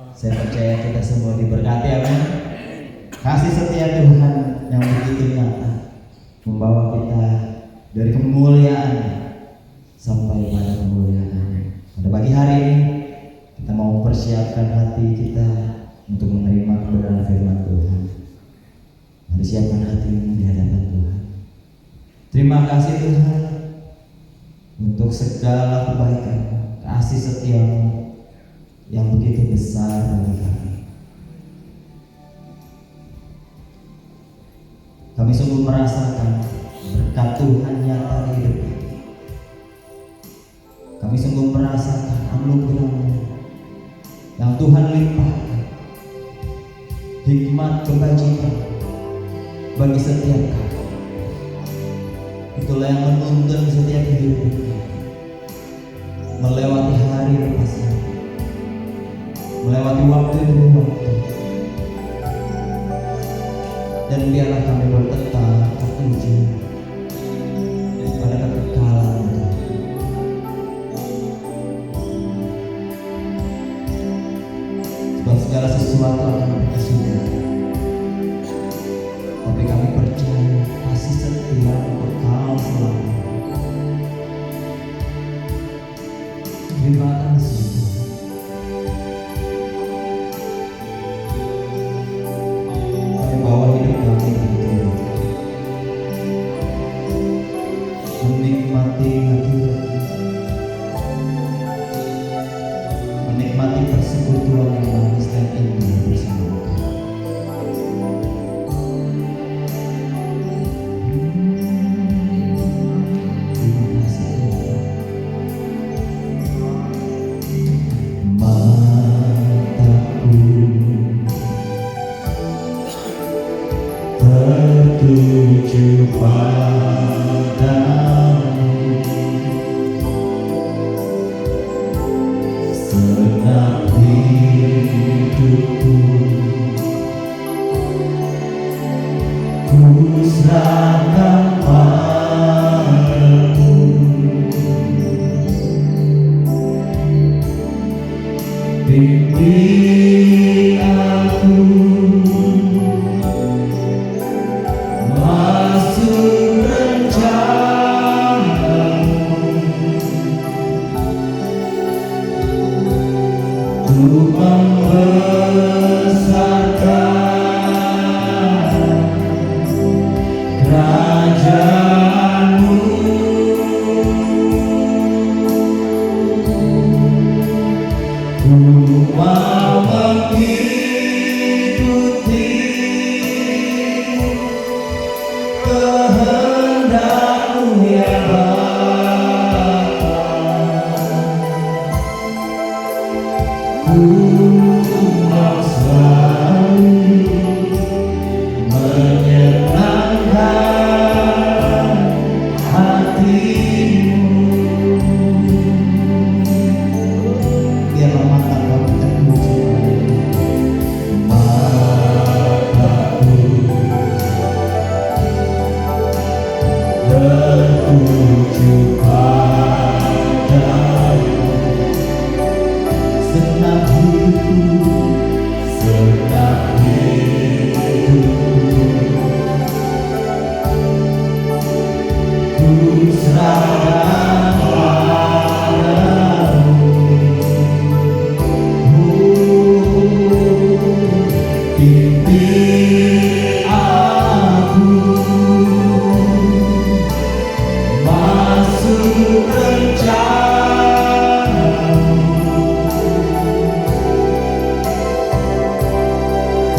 Saya percaya kita semua diberkati, amin. Kasih setia Tuhan yang begitu nyata membawa kita dari kemuliaan sampai pada kemuliaan. Pada pagi hari ini kita mau mempersiapkan hati kita untuk menerima kebenaran firman Tuhan. Mari siapkan hatimu di hadapan Tuhan. Terima kasih Tuhan untuk segala kebaikan, kasih setiamu yang begitu besar bagi kami. Kami sungguh merasakan berkat Tuhan nyata di hidup kami. Kami sungguh merasakan anugerah-Nya yang Tuhan limpahkan, hikmat kebajikan bagi setiap kami. Itulah yang menuntun setiap hidup kami melewati hari lepas hari, melewati waktu demi waktu. Dan biarlah kami bertetap tertuju pada kekekalan Tuhan. Sebab segala sesuatu akan berkesudahan, tapi kami percaya kasih setia kekal selalu. Terima kasih Tuhan. Kami bawa hidup kami begitu, menikmati hadirat, menikmati persekutuan yang manis dan indah bersama Kau. Terima kasih Tuhan. Mataku tertuju padamu, segenap hidupku ku serahkan padamu. Pimpin aku masuk rencana-Mu untuk membesarkan kerajaan-Mu. Ku mau mengikuti kehendak-Mu ya Bapa. Ku mau selalu menyenangkan hati-Mu. Biarlah mata kami tertuju mataku tertuju padamu, segenap hidupku, segenap hidupku ku serahkan padamu. Pimpin aku masuk rencana-Mu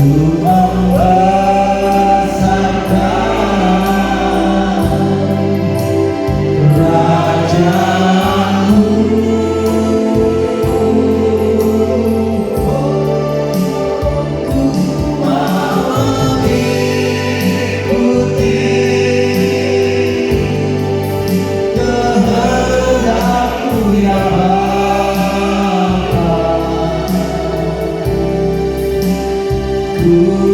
untuk membesarkan kerajaan-Mu. Ku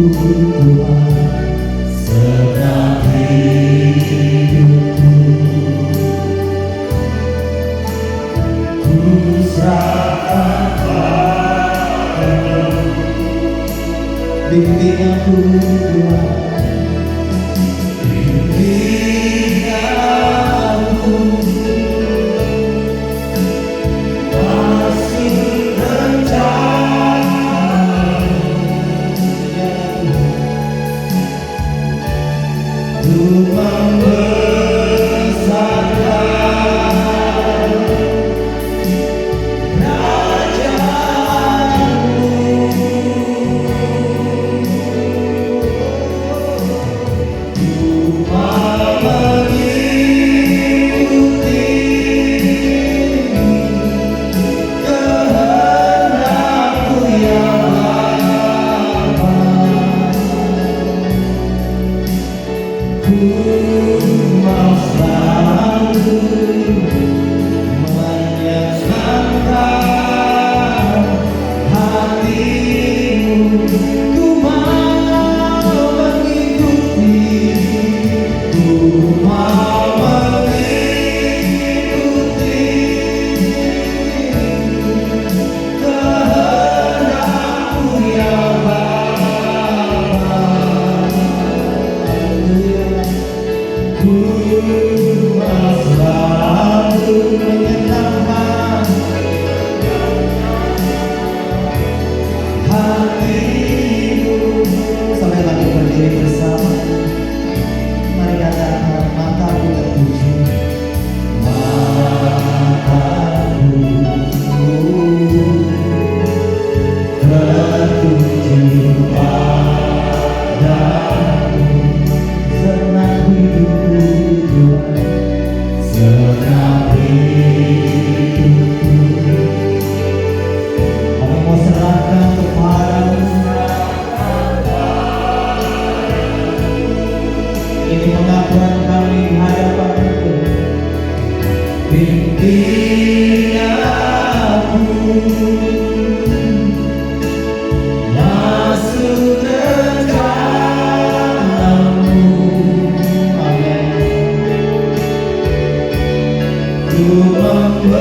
Tuhan, segenap hidupku ku serahkan padamu. Bimbing aku Tuhan, bimbing aku masih rencana untuk membesarkan kerajaanmu. Sampai lagi berdiri bersama, mari katakan mataku tertuju, mataku tertuju padamu, segenap hidupku Tuhan, segenap hidupku kami mau serahkan kepadamu. Ini pengakuan kami di hadapan-Mu. Bimbing aku masuk rencana-Mu. Amin. Ku membesarkan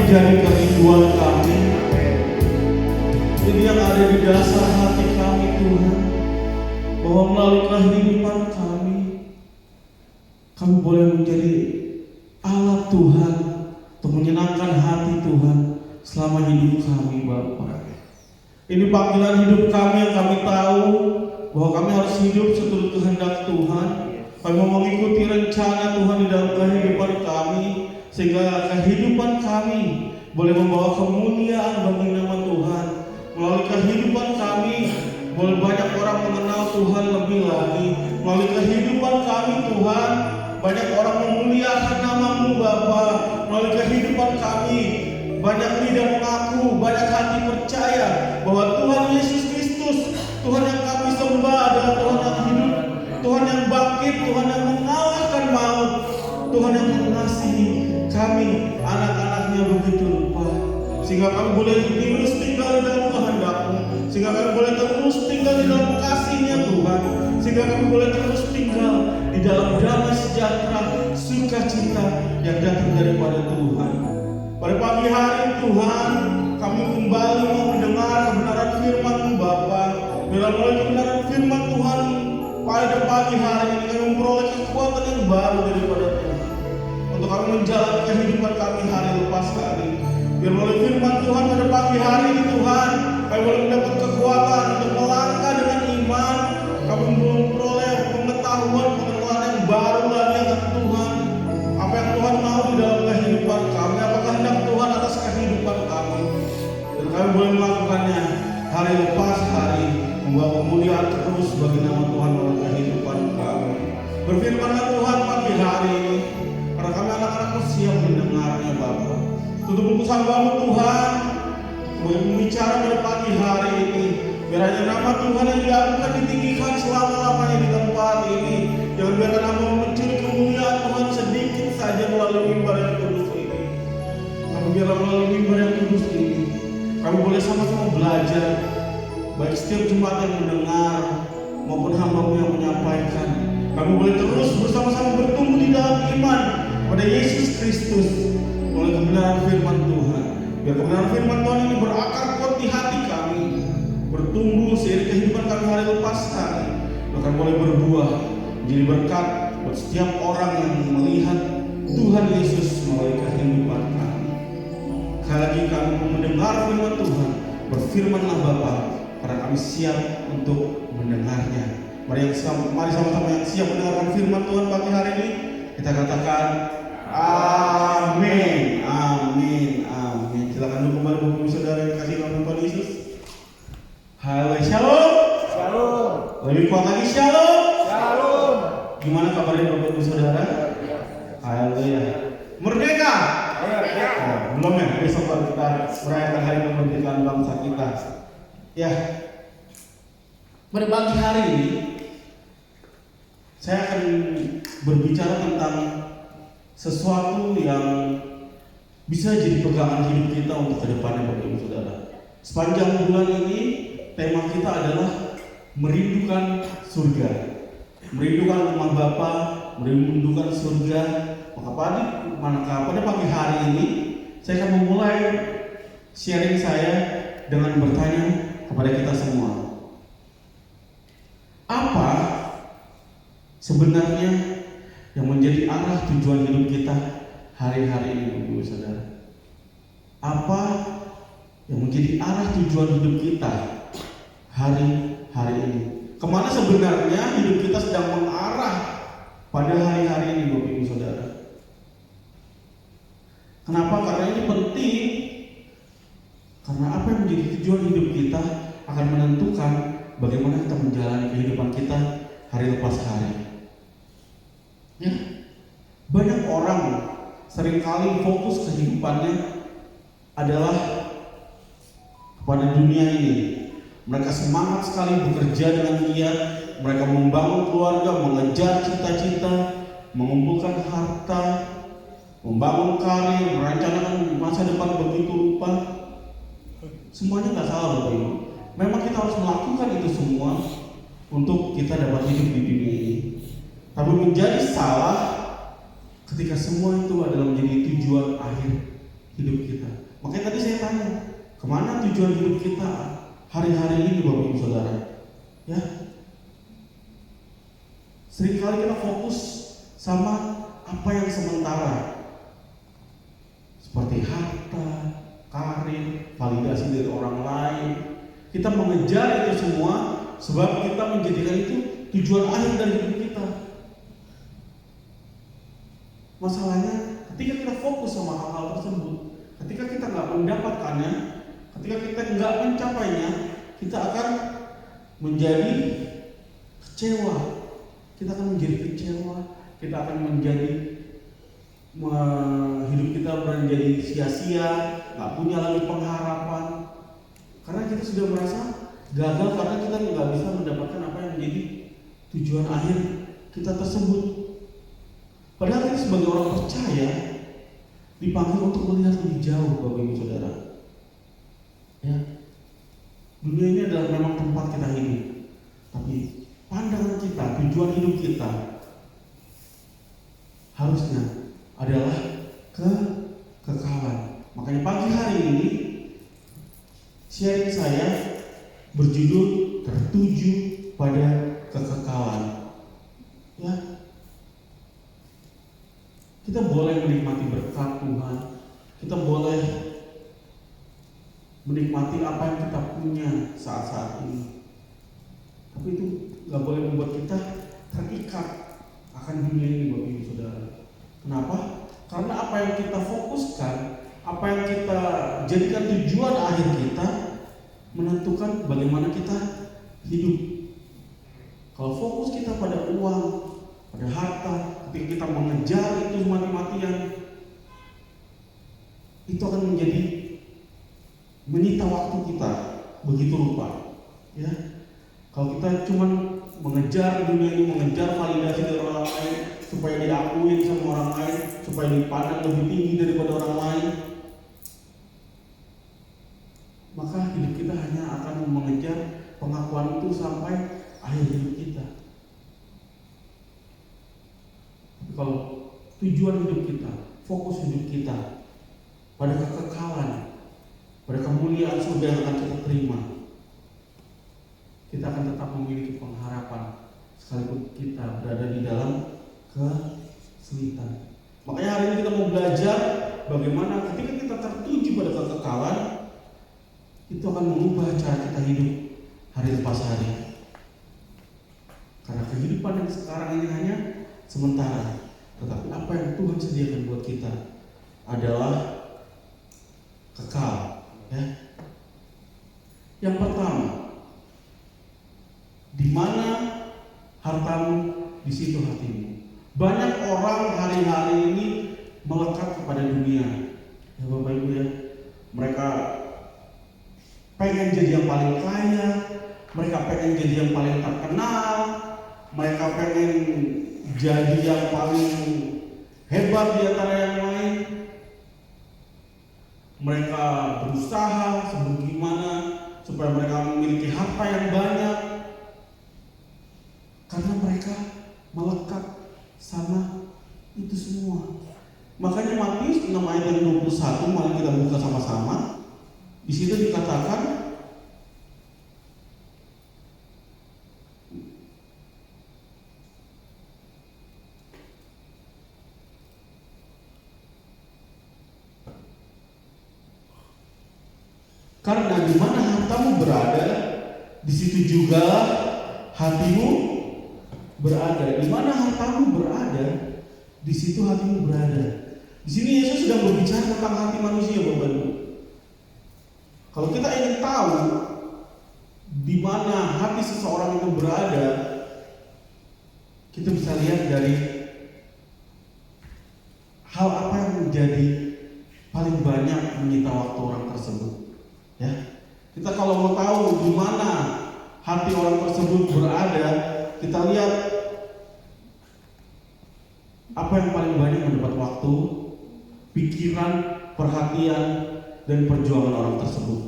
menjadi kerinduan kami. Ini yang ada di dasar hati kami Tuhan, bahwa melalui kehidupan kami boleh menjadi alat Tuhan untuk menyenangkan hati Tuhan selama hidup kami Bapa. Ini panggilan hidup kami yang kami tahu bahwa kami harus hidup seturut kehendak Tuhan. Kami mau mengikuti rencana Tuhan di dalam kehidupan kami, sehingga kehidupan kami boleh membawa kemuliaan bagi nama Tuhan. Melalui kehidupan kami boleh banyak orang mengenal Tuhan lebih lagi. Melalui kehidupan kami Tuhan, banyak orang memuliakan nama-Mu Bapa. Melalui kehidupan kami banyak lidah mengaku, banyak hati percaya bahwa Tuhan Yesus Kristus, Tuhan yang kami sembah adalah Tuhan yang hidup, Tuhan yang bangkit, Tuhan yang mengalahkan maut, Tuhan yang mengasihi kami anak-anaknya begitu rupa, sehingga kami boleh terus tinggal di dalam kehendak-Mu, sehingga kami boleh terus tinggal di dalam kasih-Nya Tuhan, sehingga kami boleh terus tinggal di dalam damai sejahtera, sukacita yang datang daripada Tuhan. Pada pagi hari Tuhan, kami kembali mau mendengar kebenaran firman-Mu Bapa. Bila melalui kebenaran firman Tuhan pada pagi hari ini kami memperoleh kekuatan yang baru daripada Tuhan untuk kami menjalani kehidupan kami hari lepas hari. Biar melalui firman Tuhan pada pagi hari ini Tuhan, kami boleh mendapat kekuatan untuk melangkah dengan iman. Kami memperoleh pengetahuan yang baru lagi akan Tuhan. Apa yang Tuhan mau di dalam kehidupan kami, apa kehendak Tuhan atas kehidupan kami. Dan kami boleh melakukannya hari lepas hari, membawa kemuliaan terus bagi nama Tuhan dalam kehidupan kami. Berfirmanlah Tuhan pagi hari ini, karena kami anak-anak-Mu siap mendengarnya Bapa. Tutup buku hamba-Mu Tuhan, boleh membicara pada pagi hari ini. Biarnya nama Tuhan yang diagungkan ditinggikan selama-lamanya di tempat ini. Jangan biarkan nama mencuri kemuliaan Tuhan sedikit saja melalui mimbar yang kudus ini. Tapi biarlah melalui mimbar yang kudus ini, kami boleh sama-sama belajar. Baik setiap jemaat yang mendengar maupun hamba-Mu yang menyampaikan, kami boleh terus bersama-sama bertumbuh di dalam iman pada Yesus Kristus oleh kebenaran firman Tuhan. Biar kebenaran firman Tuhan ini berakar kuat di hati kami, bertumbuh seiring kehidupan kami hari lepas hari, bahkan boleh berbuah menjadi berkat buat setiap orang yang melihat Tuhan Yesus melalui kehidupan kami. Sekali lagi kami mendengar firman Tuhan, berfirmanlah Bapa, karena kami siap untuk mendengarnya. Mari sama-sama yang siap mendengarkan firman Tuhan pagi hari ini, kita katakan amin, amin, amin. Silakan dulu kembali Bapak Ibu Saudara yang kasih nama Tuhan Yesus. Halo, shalom. Shalom. Lebih kuat lagi shalom. Shalom. Gimana kabarnya Bapak Ibu Saudara? Haleluya. Merdeka. Nah, belum ya, besok baru kita merayakan hari kemerdekaan bangsa kita. Ya. Pada pagi hari ini saya akan berbicara tentang sesuatu yang bisa jadi pegangan hidup kita untuk kedepannya Bapak Ibu Saudara. Sepanjang bulan ini tema kita adalah merindukan surga, merindukan rumah Bapa, merindukan surga. Maka pada pagi hari ini saya akan memulai sharing saya dengan bertanya kepada kita semua, apa sebenarnya yang menjadi arah tujuan hidup kita hari-hari ini Bapak Ibu Saudara? Apa yang menjadi arah tujuan hidup kita hari-hari ini? Kemana sebenarnya hidup kita sedang mengarah pada hari-hari ini Bapak Ibu Saudara? Kenapa? Karena ini penting. Karena apa yang menjadi tujuan hidup kita akan menentukan bagaimana kita menjalani kehidupan kita hari lepas hari. Ya, banyak orang seringkali fokus kehidupannya adalah kepada dunia ini. Mereka semangat sekali bekerja dengan giat, mereka membangun keluarga, mengejar cita-cita, mengumpulkan harta, membangun karir, merencanakan masa depan begitu rupa. Semuanya nggak salah Bapak Ibu. Memang kita harus melakukan itu semua untuk kita dapat hidup di dunia ini. Tapi menjadi salah ketika semua itu adalah menjadi tujuan akhir hidup kita. Makanya tadi saya tanya, kemana tujuan hidup kita hari-hari ini Bapak Ibu Saudara? Ya, seringkali kita fokus sama apa yang sementara, seperti harta, karir, validasi dari orang lain. Kita mengejar itu semua sebab kita menjadikan itu tujuan akhir dari hidup kita. Masalahnya ketika kita fokus sama hal-hal tersebut, ketika kita nggak mendapatkannya, ketika kita nggak mencapainya, kita akan menjadi kecewa. Kita akan menjadi kecewa. Kita akan menjadi hidup kita menjadi sia-sia, nggak punya lagi pengharapan. Karena kita sudah merasa gagal karena kita nggak bisa mendapatkan apa yang menjadi tujuan akhir kita tersebut. Padahal kita sebagai orang percaya, dipanggil untuk melihat lebih jauh, Bapak Ibu Saudara. Ya, dunia ini adalah memang tempat kita hidup, tapi pandangan kita, tujuan hidup kita harusnya adalah kekekalan. Makanya pagi hari ini sharing saya berjudul tertuju pada kekekalan. Ya, kita boleh menikmati berkat Tuhan, kita boleh menikmati apa yang kita punya saat-saat ini. Tapi itu nggak boleh membuat kita terikat akan dunia ini, Bapak Ibu Saudara. Kenapa? Karena apa yang kita fokuskan, apa yang kita jadikan tujuan akhir kita, menentukan bagaimana kita hidup. Kalau fokus kita pada uang, pada harta, ketika kita mengejar itu mati-matian, itu akan menjadi menyita waktu kita begitu rupa. Ya, kalau kita cuma mengejar dunia ini, mengejar validasi dari orang lain, supaya diakuin sama orang lain, supaya dipandang lebih tinggi daripada orang lain, maka hidup kita hanya akan mengejar pengakuan itu sampai akhir hidup kita. Tapi kalau tujuan hidup kita, fokus hidup kita pada kekekalan, pada kemuliaan surga yang akan kita terima, kita akan tetap memiliki pengharapan sekalipun kita berada di dalam kesulitan. Makanya hari ini kita mau belajar bagaimana ketika kita tertuju pada kekekalan, itu akan mengubah cara kita hidup hari lepas hari. Karena kehidupan yang sekarang ini hanya sementara, tetapi apa yang Tuhan sediakan buat kita adalah kekal. Ya. Yang pertama, di mana hartamu, di situ hatimu. Banyak orang hari-hari ini melekat kepada dunia. Ya Bapak Ibu ya, mereka pengen jadi yang paling kaya, mereka pengen jadi yang paling terkenal, mereka pengen jadi yang paling hebat di antara yang lain. Mereka berusaha sebagaimana supaya mereka memiliki harta yang banyak, karena mereka melekat sama itu semua. Makanya Matius 6 ayat yang 21, mari kita buka sama-sama. Di situ dikatakan, karena di mana hartamu berada, di situ juga hatimu berada. Di mana hartamu berada, di situ hatimu berada. Di sini Yesus sedang berbicara tentang hati manusia, Bapak Ibu. Kalau kita ingin tahu di mana hati seseorang itu berada, kita bisa lihat dari hal apa yang menjadi paling banyak menyita waktu orang tersebut. Ya, kita kalau mau tahu di mana hati orang tersebut berada, kita lihat apa yang paling banyak mendapat waktu, pikiran, perhatian, dan perjuangan orang tersebut.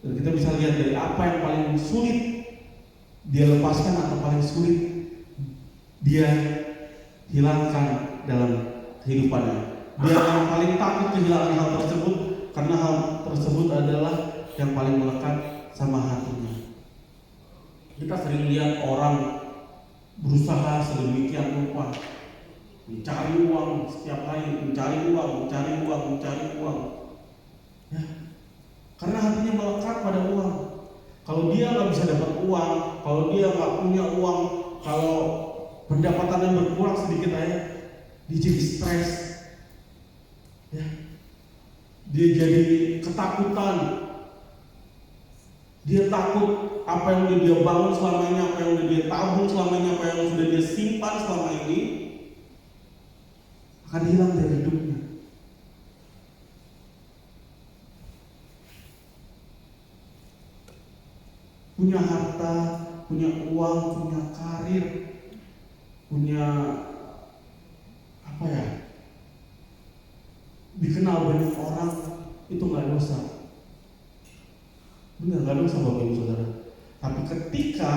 Dan kita bisa lihat dari apa yang paling sulit dia lepaskan atau paling sulit dia hilangkan dalam kehidupannya. Dia yang paling takut kehilangan hal tersebut, karena hal tersebut adalah yang paling melekat sama hatinya. Kita sering lihat orang berusaha sedemikian rupa mencari uang setiap hari, mencari uang. Ya, karena hatinya melekat pada uang. Kalau dia nggak bisa dapat uang, kalau dia nggak punya uang, kalau pendapatannya berkurang sedikit aja, dia jadi stres. Ya, dia jadi ketakutan. Dia takut apa yang udah dia bangun selama ini, apa yang udah dia tabung selama ini, apa yang sudah dia simpan selama ini akan hilang dari hidupnya. Punya harta, punya uang, punya karir, punya dikenal banyak orang itu nggak dosa. Benar, nggak dosa Bapak Ibu Saudara. Tapi ketika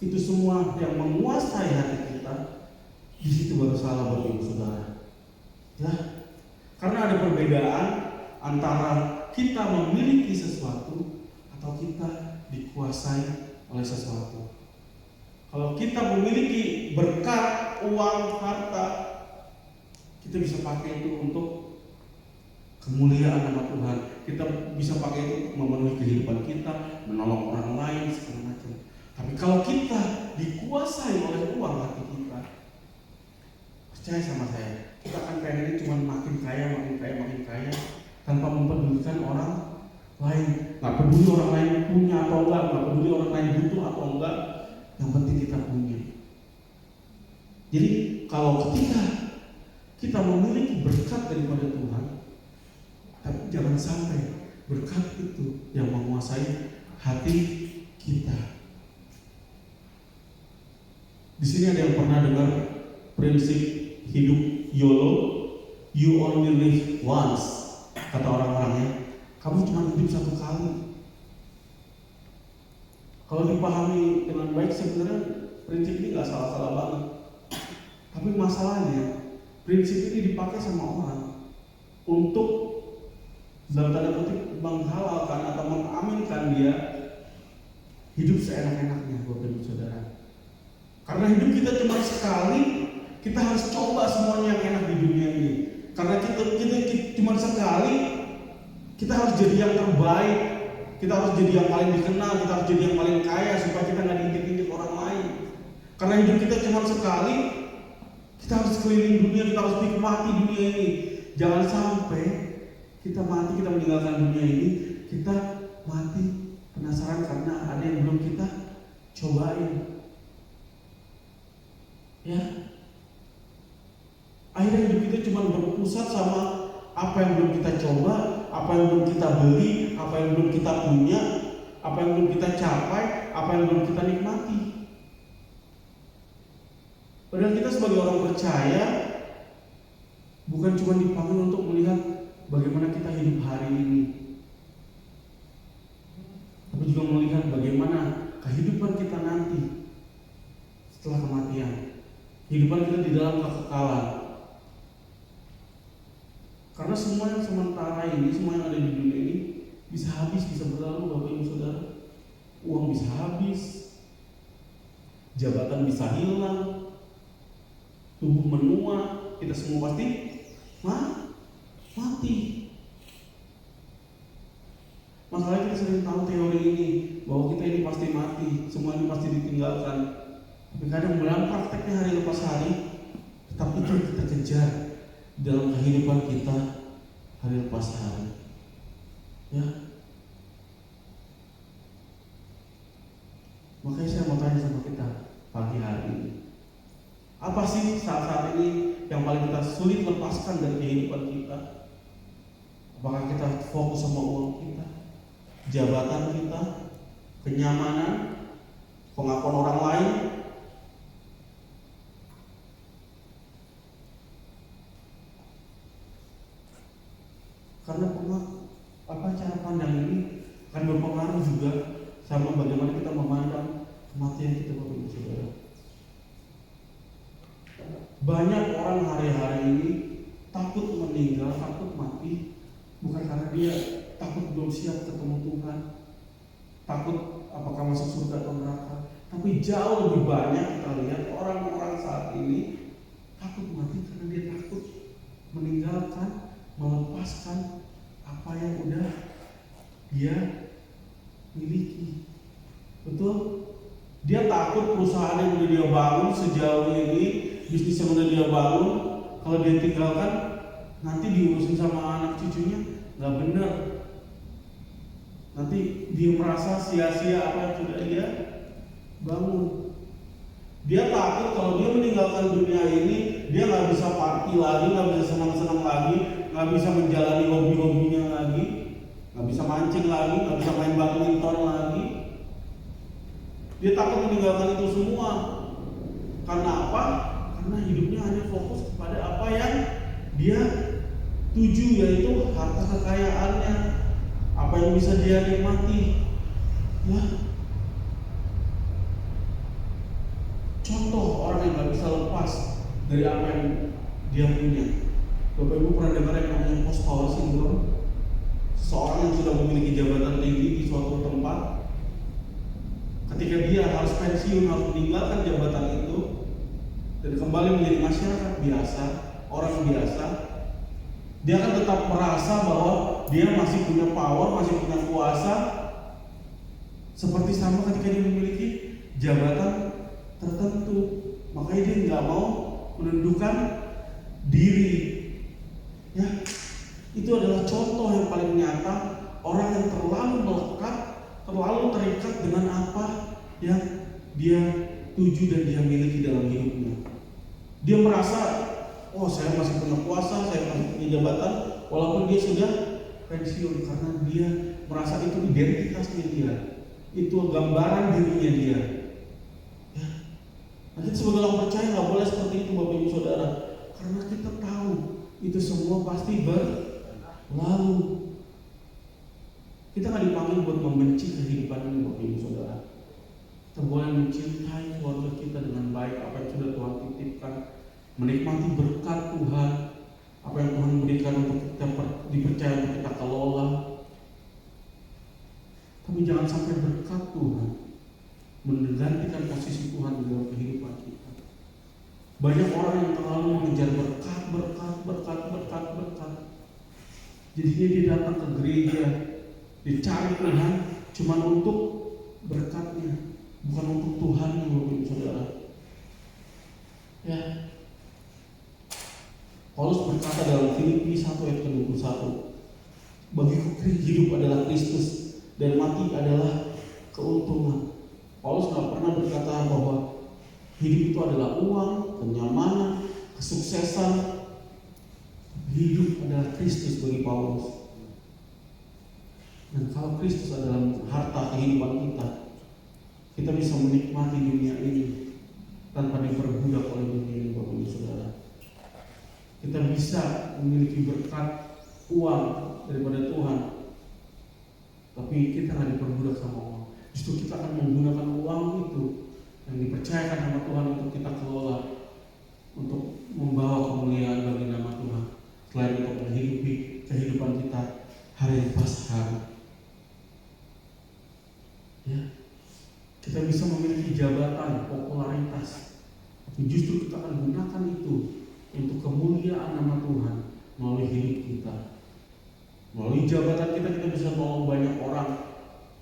itu semua yang menguasai hati kita, di situ baru salah Bapak Ibu Saudara. Ya, karena ada perbedaan antara kita memiliki sesuatu atau kita dikuasai oleh sesuatu. Kalau kita memiliki berkat, uang, harta, kita bisa pakai itu untuk kemuliaan nama Tuhan. Kita bisa pakai itu memenuhi kehidupan kita, menolong orang lain, segala macam. Tapi kalau kita dikuasai oleh uang hati kita, percaya sama saya, kita akan pengen cuma makin kaya, tanpa mempedulikan orang lain. Nggak peduli orang lain punya atau enggak, nggak peduli orang lain butuh atau enggak, yang penting kita punya. Jadi kalau ketika kita memiliki berkat daripada Tuhan, tapi jangan sampai berkat itu yang menguasai hati kita. Di sini ada yang pernah dengar prinsip hidup YOLO, you only live once. Kata orang-orangnya, kamu cuma hidup satu kali. Kalau dipahami dengan baik sebenarnya prinsip ini nggak salah-salah banget. Tapi masalahnya prinsip ini dipakai sama orang untuk dalam tanda kutip menghalalkan atau mengaminkan dia hidup seenak-enaknya, Bapak Ibu Saudara. Karena hidup kita cuma sekali, kita harus coba semuanya yang enak di dunia ini. Karena kita cuma sekali, kita harus jadi yang terbaik, kita harus jadi yang paling dikenal, kita harus jadi yang paling kaya supaya kita nggak diintik-intik orang lain. Karena hidup kita cuma sekali, kita harus keliling dunia, kita harus nikmati dunia ini. Jangan sampai kita mati, kita meninggalkan dunia ini, kita mati penasaran karena ada yang belum kita cobain. Ya, akhirnya hidup kita cuma berpusat sama apa yang belum kita coba, apa yang belum kita beli, apa yang belum kita punya, apa yang belum kita capai, apa yang belum kita nikmati. Padahal kita sebagai orang percaya bukan cuma dipanggil untuk melihat bagaimana kita hidup hari ini, tapi juga melihat bagaimana kehidupan kita nanti setelah kematian. Kehidupan kita di dalam kekekalan. Karena semua yang sementara ini, semua yang ada di dunia ini bisa habis, bisa berlalu, Bapak Ibu Saudara. Uang bisa habis, jabatan bisa hilang, tubuh menua, kita semua pasti mati. Masalahnya kita sering tahu teori ini bahwa kita ini pasti mati, semua ini pasti ditinggalkan. Tapi kadang dalam prakteknya hari lepas hari, tetap itu yang kita kejar dalam kehidupan kita hari lepas hari. Ya. Makanya saya mau tanya sama kita pagi hari ini, apa sih saat-saat ini yang paling kita sulit lepaskan dari kehidupan kita? Apakah kita fokus sama uang kita, jabatan kita, kenyamanan, pengakuan orang lain? Karena cara pandang ini akan berpengaruh juga sama bagaimana kita memandang kematian kita, Bapak Ibu Saudara. Banyak orang hari-hari ini takut meninggal, takut mati, bukan karena dia takut belum siap ketemu Tuhan, takut apakah masuk surga atau neraka. Tapi jauh lebih banyak kita lihat orang-orang saat ini takut mati karena dia takut meninggalkan, melepaskan apa yang udah dia miliki. Betul? Dia takut perusahaan yang udah dia bangun sejauh ini, bisnis yang udah dia bangun, kalau dia tinggalkan nanti diurusin sama anak cucunya, nggak benar. Nanti dia merasa sia-sia apa yang sudah dia bangun. Dia takut kalau dia meninggalkan dunia ini, dia nggak bisa party lagi, nggak bisa senang-senang lagi, nggak bisa menjalani hobi-hobinya lagi, nggak bisa mancing lagi, nggak bisa main badminton lagi. Dia takut meninggalkan itu semua. Karena apa? Karena hidupnya hanya fokus kepada apa yang dia Tujuh yaitu harta kekayaannya, apa yang bisa dia nikmati. Ya, contoh orang yang gak bisa lepas dari apa yang dia punya. Bapak Ibu pernah dengar yang namanya post power syndrome? Seseorang yang sudah memiliki jabatan tinggi di suatu tempat, ketika dia harus pensiun, harus meninggalkan jabatan itu dan kembali menjadi masyarakat biasa, orang biasa, dia akan tetap merasa bahwa dia masih punya power, masih punya kuasa, seperti sama ketika dia memiliki jabatan tertentu. Makanya dia nggak mau menundukkan diri. Ya, itu adalah contoh yang paling nyata orang yang terlalu melekat, terlalu terikat dengan apa yang dia tuju dan dia miliki dalam hidupnya. Dia merasa, oh saya masih punya kuasa, saya masih punya jabatan, walaupun dia sudah pensiun, karena dia merasa itu identitasnya dia, itu gambaran dirinya dia. Ya. Nah, kita sebagai orang percaya nggak boleh seperti itu, Bapak Ibu Saudara, karena kita tahu itu semua pasti berlalu. Kita nggak dipanggil buat membenci kehidupan ini, Bapak Ibu Saudara. Kita boleh mencintai keluarga kita dengan baik, apa yang sudah Tuhan titipkan, menikmati berkat Tuhan, apa yang Tuhan berikan untuk kita dipercaya untuk kita kelola. Tapi jangan sampai berkat Tuhan menggantikan posisi Tuhan di dalam kehidupan kita. Banyak orang yang terlalu mengejar berkat. Jadinya dia datang ke gereja, dicari Tuhan cuma untuk berkatnya, bukan untuk Tuhannya, Bapak Ibu Saudara. Ya. Paulus berkata dalam Filipi 1 ayat 21, bagiku hidup adalah Kristus dan mati adalah keuntungan. Paulus nggak pernah berkata bahwa hidup itu adalah uang, kenyamanan, kesuksesan. Hidup adalah Kristus bagi Paulus. Dan kalau Kristus adalah harta kehidupan kita, kita bisa menikmati dunia ini tanpa diperbudak oleh dunia ini, Bapak Ibu Saudara. Kita bisa memiliki berkat uang daripada Tuhan, tapi kita nggak diperbudak sama uang. Justru kita akan menggunakan uang itu yang dipercayakan sama Tuhan untuk kita kelola, untuk membawa kemuliaan bagi nama Tuhan, selain untuk menghidupi kehidupan kita hari lepas hari. Ya, kita bisa memiliki jabatan, popularitas, tapi justru kita akan gunakan itu untuk kemuliaan nama Tuhan melalui hidup kita. Melalui jabatan kita bisa menolong banyak orang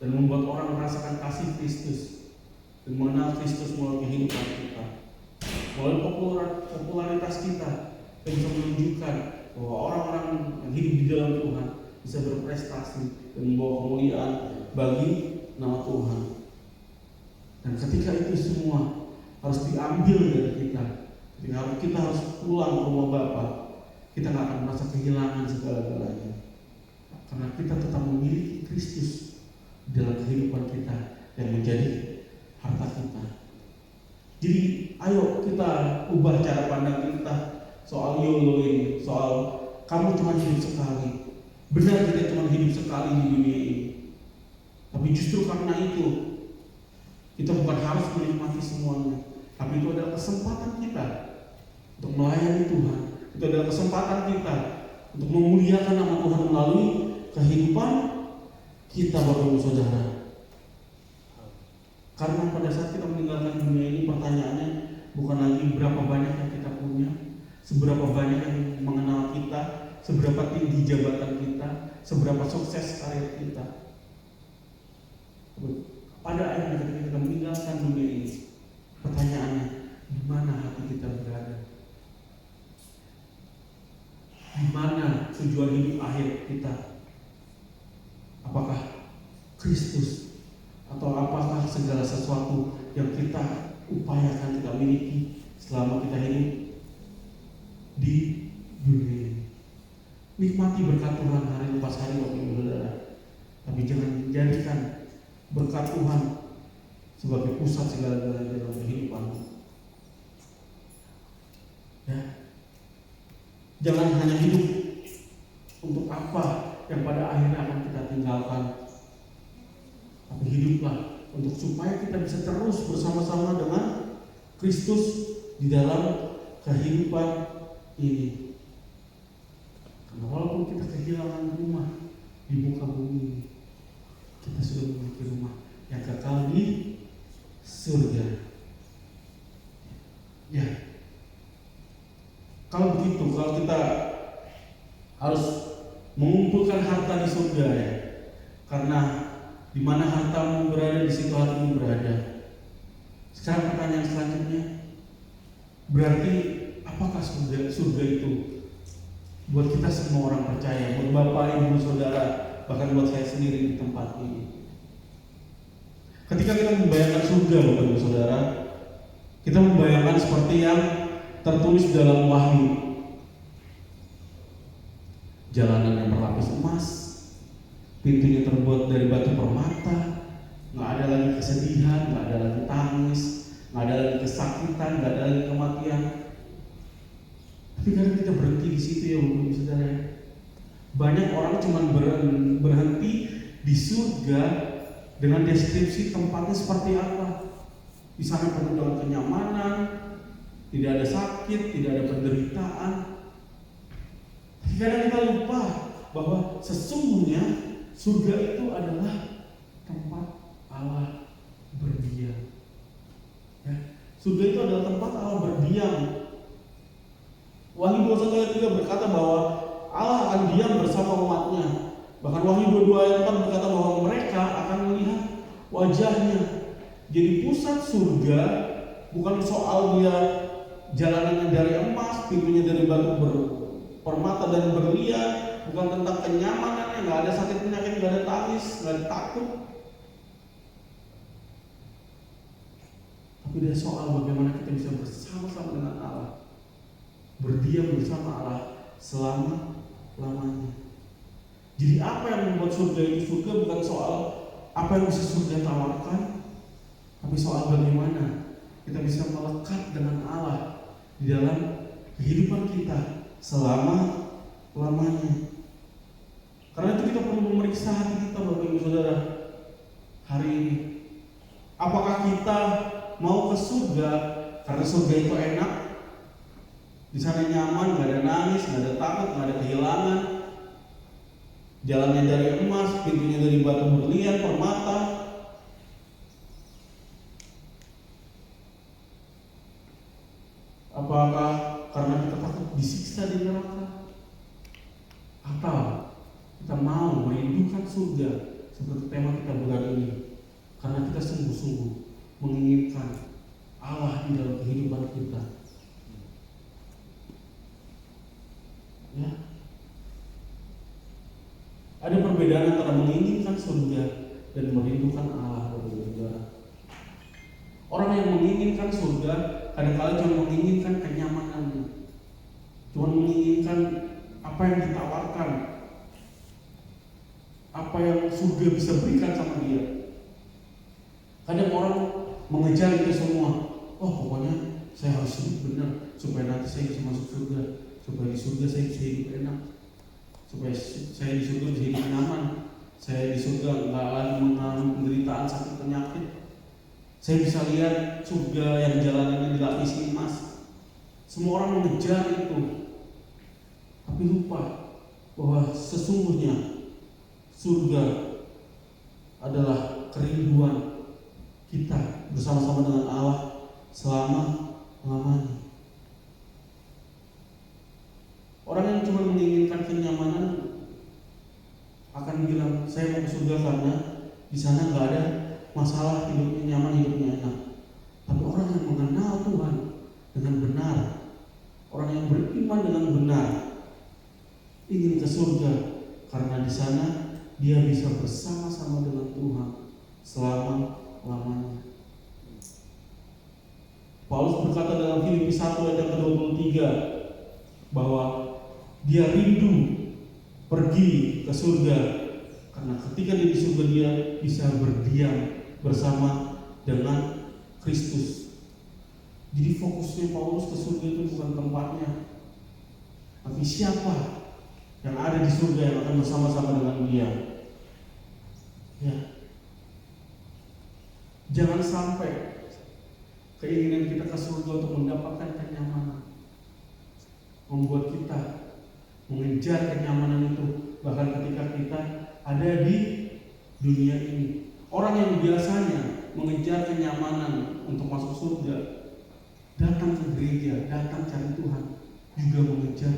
dan membuat orang merasakan kasih Kristus dan mengenal Kristus melalui kehidupan kita. Melalui popularitas kita bisa menunjukkan bahwa orang-orang yang hidup di dalam Tuhan bisa berprestasi dan membawa kemuliaan bagi nama Tuhan. Dan ketika itu semua harus diambil dari kita, kita harus pulang ke rumah Bapa, kita nggak akan merasa kehilangan segala-galanya, karena kita tetap memiliki Kristus dalam kehidupan kita yang menjadi harta kita. Jadi ayo kita ubah cara pandang kita soal YOLO ini, soal kamu cuma hidup sekali. Benar kita cuma hidup sekali di dunia ini, tapi justru karena itu kita bukan harus menikmati semuanya, tapi itu adalah kesempatan kita untuk melayani Tuhan. Itu adalah kesempatan kita untuk memuliakan nama Tuhan melalui kehidupan kita, Bapak Ibu Saudara. Karena pada saat kita meninggalkan dunia ini, pertanyaannya bukan lagi berapa banyak yang kita punya, seberapa banyak yang mengenal kita, seberapa tinggi jabatan kita, seberapa sukses karir kita. Pada akhirnya ketika kita meninggalkan dunia ini, pertanyaannya, di mana hati kita berada? Di mana tujuan hidup akhir kita? Apakah Kristus atau apakah segala sesuatu yang kita upayakan kita miliki selama kita hidup di dunia ini? Nikmati berkat Tuhan hari lepas hari, Bapak Ibu Saudara, tapi jangan jadikan berkat Tuhan sebagai pusat segala-galanya dalam kehidupan. Ya, jangan hanya hidup apa yang pada akhirnya akan kita tinggalkan. Tapi hiduplah untuk supaya kita bisa terus bersama-sama dengan Kristus di dalam kehidupan ini. Karena walaupun kita kehilangan rumah di muka bumi ini, kita sudah memiliki rumah yang kekal di surga. Ya, kalau begitu, kalau kita harus mengumpulkan harta di surga ya, karena di mana hartamu berada, di situ hatimu berada. Sekarang pertanyaan selanjutnya, berarti apakah surga itu buat kita semua orang percaya, buat Bapak, Ibu, Saudara, bahkan buat saya sendiri di tempat ini? Ketika kita membayangkan surga, Bapak, Ibu, Saudara, kita membayangkan seperti yang tertulis dalam Wahyu. Jalanan yang berlapis emas, pintunya terbuat dari batu permata, nggak ada lagi kesedihan, nggak ada lagi tangis, nggak ada lagi kesakitan, nggak ada lagi kematian. Tapi kadang kita berhenti di situ ya, Bapak, Saudara. Banyak orang cuma berhenti di surga dengan deskripsi tempatnya seperti apa. Di sana penuh dengan kenyamanan, tidak ada sakit, tidak ada penderitaan. Tapi kadang kita lupa bahwa sesungguhnya surga itu adalah tempat Allah berdiam. Ya, surga itu adalah tempat Allah berdiam. Wahyu 21 ayat 3 berkata bahwa Allah akan diam bersama umatnya. Bahkan Wahyu 22 ayat 4 berkata bahwa mereka akan melihat wajahnya. Jadi pusat surga bukan soal dia jalanannya dari emas, pintunya dari batu permata dan berlian, bukan tentang kenyamanannya, nggak ada sakit penyakit, nggak ada tangis, nggak ada takut. Tapi dia soal bagaimana kita bisa bersama-sama dengan Allah, berdiam bersama Allah selama-lamanya. Jadi apa yang membuat surga itu surga bukan soal apa yang bisa surga tawarkan, tapi soal bagaimana kita bisa melekat dengan Allah di dalam kehidupan kita selama-lamanya. Karena itu kita perlu memeriksa hati kita, Bapak Ibu Saudara, hari ini. Apakah kita mau ke surga karena surga itu enak, di sana nyaman, nggak ada nangis, nggak ada takut, nggak ada kehilangan, jalannya dari emas, pintunya dari batu berlian, permata? Apakah karena kita takut disiksa di neraka? Atau kita mau merindukan surga seperti tema kita bulan ini, karena kita sungguh-sungguh menginginkan Allah di dalam kehidupan kita? Ya, ada perbedaan antara menginginkan surga dan merindukan Allah, Bapak Ibu Saudara. Orang yang menginginkan surga kadang-kadang cuma menginginkan kenyamanannya, cuma menginginkan apa yang ditawarkan, apa yang surga bisa berikan sama dia. Kadang orang mengejar itu semua. Oh, pokoknya saya harus hidup benar supaya nanti saya bisa masuk surga, supaya di surga saya bisa hidup enak, supaya saya di surga bisa hidup nyaman, saya di surga nggak lagi mengalami penderitaan sakit penyakit, saya bisa lihat surga yang jalanannya dilapisi emas. Semua orang mengejar itu, tapi lupa bahwa sesungguhnya surga adalah kerinduan kita bersama-sama dengan Allah selama-lamanya. Orang yang cuma menginginkan kenyamanan akan bilang saya mau ke surga karena di sana nggak ada masalah, hidupnya nyaman, hidupnya enak. Tapi orang yang mengenal Tuhan dengan benar, orang yang beriman dengan benar, ingin ke surga karena di sana dia bisa bersama-sama dengan Tuhan selama-lamanya. Paulus berkata dalam Filipi 1 ayat ke-23 bahwa dia rindu pergi ke surga karena ketika dia di surga dia bisa berdiam bersama dengan Kristus. Jadi fokusnya Paulus ke surga itu bukan tempatnya, tapi siapa yang ada di surga yang akan bersama-sama dengan Dia. Ya. Jangan sampai keinginan kita ke surga untuk mendapatkan kenyamanan membuat kita mengejar kenyamanan itu bahkan ketika kita ada di dunia ini. Orang yang biasanya mengejar kenyamanan untuk masuk surga datang ke gereja, datang cari Tuhan, juga mengejar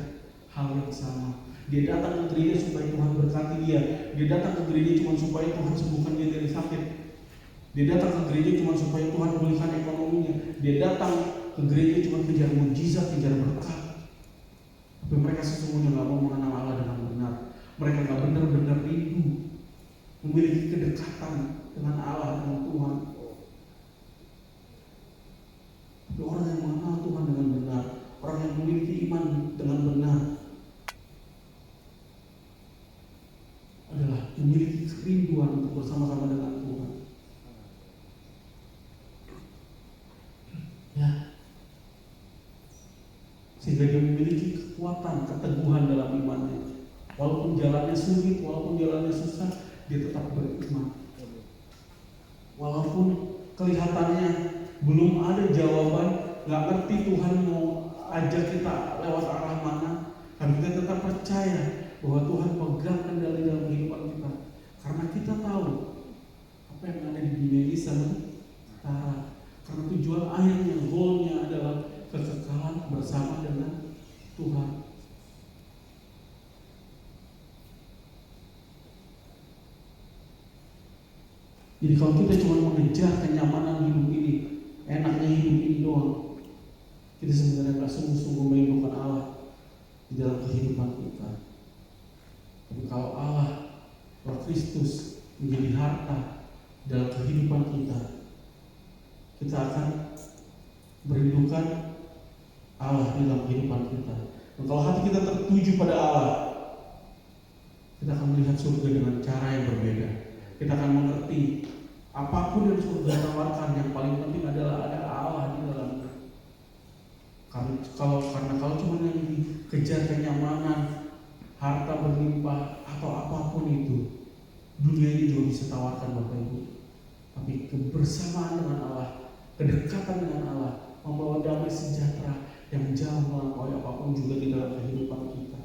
hal yang sama. Dia datang ke gereja supaya Tuhan berkati dia. Dia datang ke gereja cuma supaya Tuhan sembuhkan dia dari sakit. Dia datang ke gereja cuma supaya Tuhan pulihkan ekonominya. Dia datang ke gereja cuma kejar mujizat, kejar berkat. Tapi mereka sesungguhnya nggak mau mengenal Allah dengan benar. Mereka nggak benar-benar rindu memiliki kedekatan dengan Allah, dengan Tuhan. Tapi orang yang mengenal Tuhan dengan benar, orang yang memiliki iman dengan benar, adalah memiliki kerinduan untuk bersama-sama dengan Tuhan. Ya, sehingga dia memiliki kekuatan, keteguhan dalam imannya. Walaupun jalannya sulit, walaupun jalannya susah, dia tetap beriman. Walaupun kelihatannya belum ada jawaban, nggak ngerti Tuhan mau ajak kita lewat arah mana, tapi kita tetap percaya bahwa Tuhan pegang kendali dalam kehidupan kita. Karena kita tahu apa yang ada di dunia ini sementara. Karena tujuan akhirnya, goalnya adalah kekekalan bersama dengan Tuhan. Jadi kalau kita cuma mengejar kenyamanan hidup ini, enaknya hidup ini doang, kita sebenarnya nggak sungguh-sungguh merindukan Allah di dalam kehidupan kita. Tapi kalau Allah, Roh Kristus menjadi harta dalam kehidupan kita, kita akan merindukan Allah di dalam kehidupan kita. Dan kalau hati kita tertuju pada Allah, kita akan melihat surga dengan cara yang berbeda. Kita akan mengerti apapun yang surga tawarkan, yang paling penting adalah ada Allah di dalamnya. Karena kalau cuma yang dikejar kenyamanan, harta berlimpah atau apapun itu, dunia ini juga bisa tawarkan Bapak Ibu. Tapi kebersamaan dengan Allah, kedekatan dengan Allah, membawa damai sejahtera yang jauh melampaui apapun juga di dalam kehidupan kita.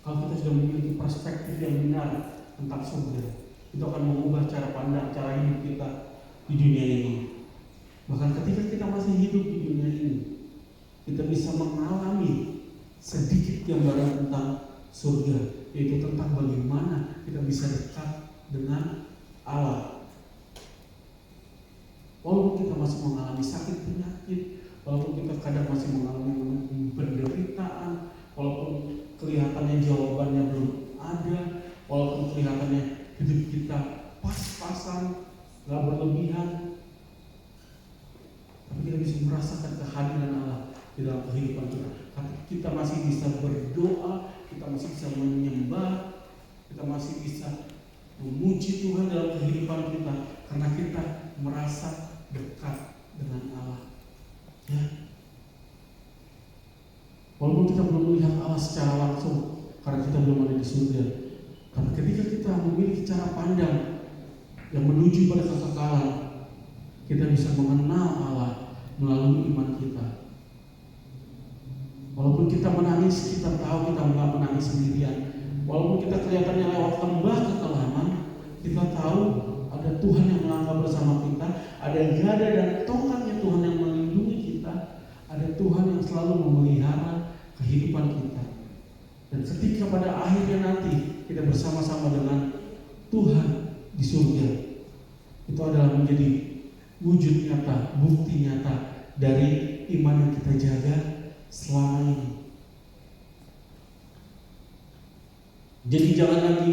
Kalau kita sudah memiliki perspektif yang benar tentang surga, itu akan mengubah cara pandang, cara hidup kita di dunia ini. Bahkan ketika kita masih hidup di dunia ini, kita bisa mengalami sedikit gambaran tentang surga, yaitu tentang bagaimana kita bisa dekat dengan Allah. Walaupun kita masih mengalami sakit penyakit, walaupun kita kadang masih mengalami penderitaan, walaupun kelihatannya jawabannya belum ada, walaupun kelihatannya hidup kita pas-pasan, gak berlebihan, tapi kita bisa merasakan kehadiran Allah di dalam kehidupan kita. Kita masih bisa berdoa, kita masih bisa menyembah, kita masih bisa memuji Tuhan dalam kehidupan kita, karena kita merasa dekat dengan Allah. Ya. Walaupun kita belum melihat Allah secara langsung, karena kita belum ada di surga, tapi ketika kita memiliki cara pandang yang menuju pada kekekalan, kita bisa mengenal Allah melalui iman kita. Walaupun kita menangis, kita tahu kita nggak menangis sendirian. Walaupun kita kelihatannya lewat lembah kekelaman, kita tahu ada Tuhan yang melangkah bersama kita, ada gada dan tongkatnya Tuhan yang melindungi kita, ada Tuhan yang selalu memelihara kehidupan kita. Dan ketika pada akhirnya nanti kita bersama-sama dengan Tuhan di surga, itu adalah menjadi wujud nyata, bukti nyata dari iman yang kita jaga selama ini. Jadi jangan lagi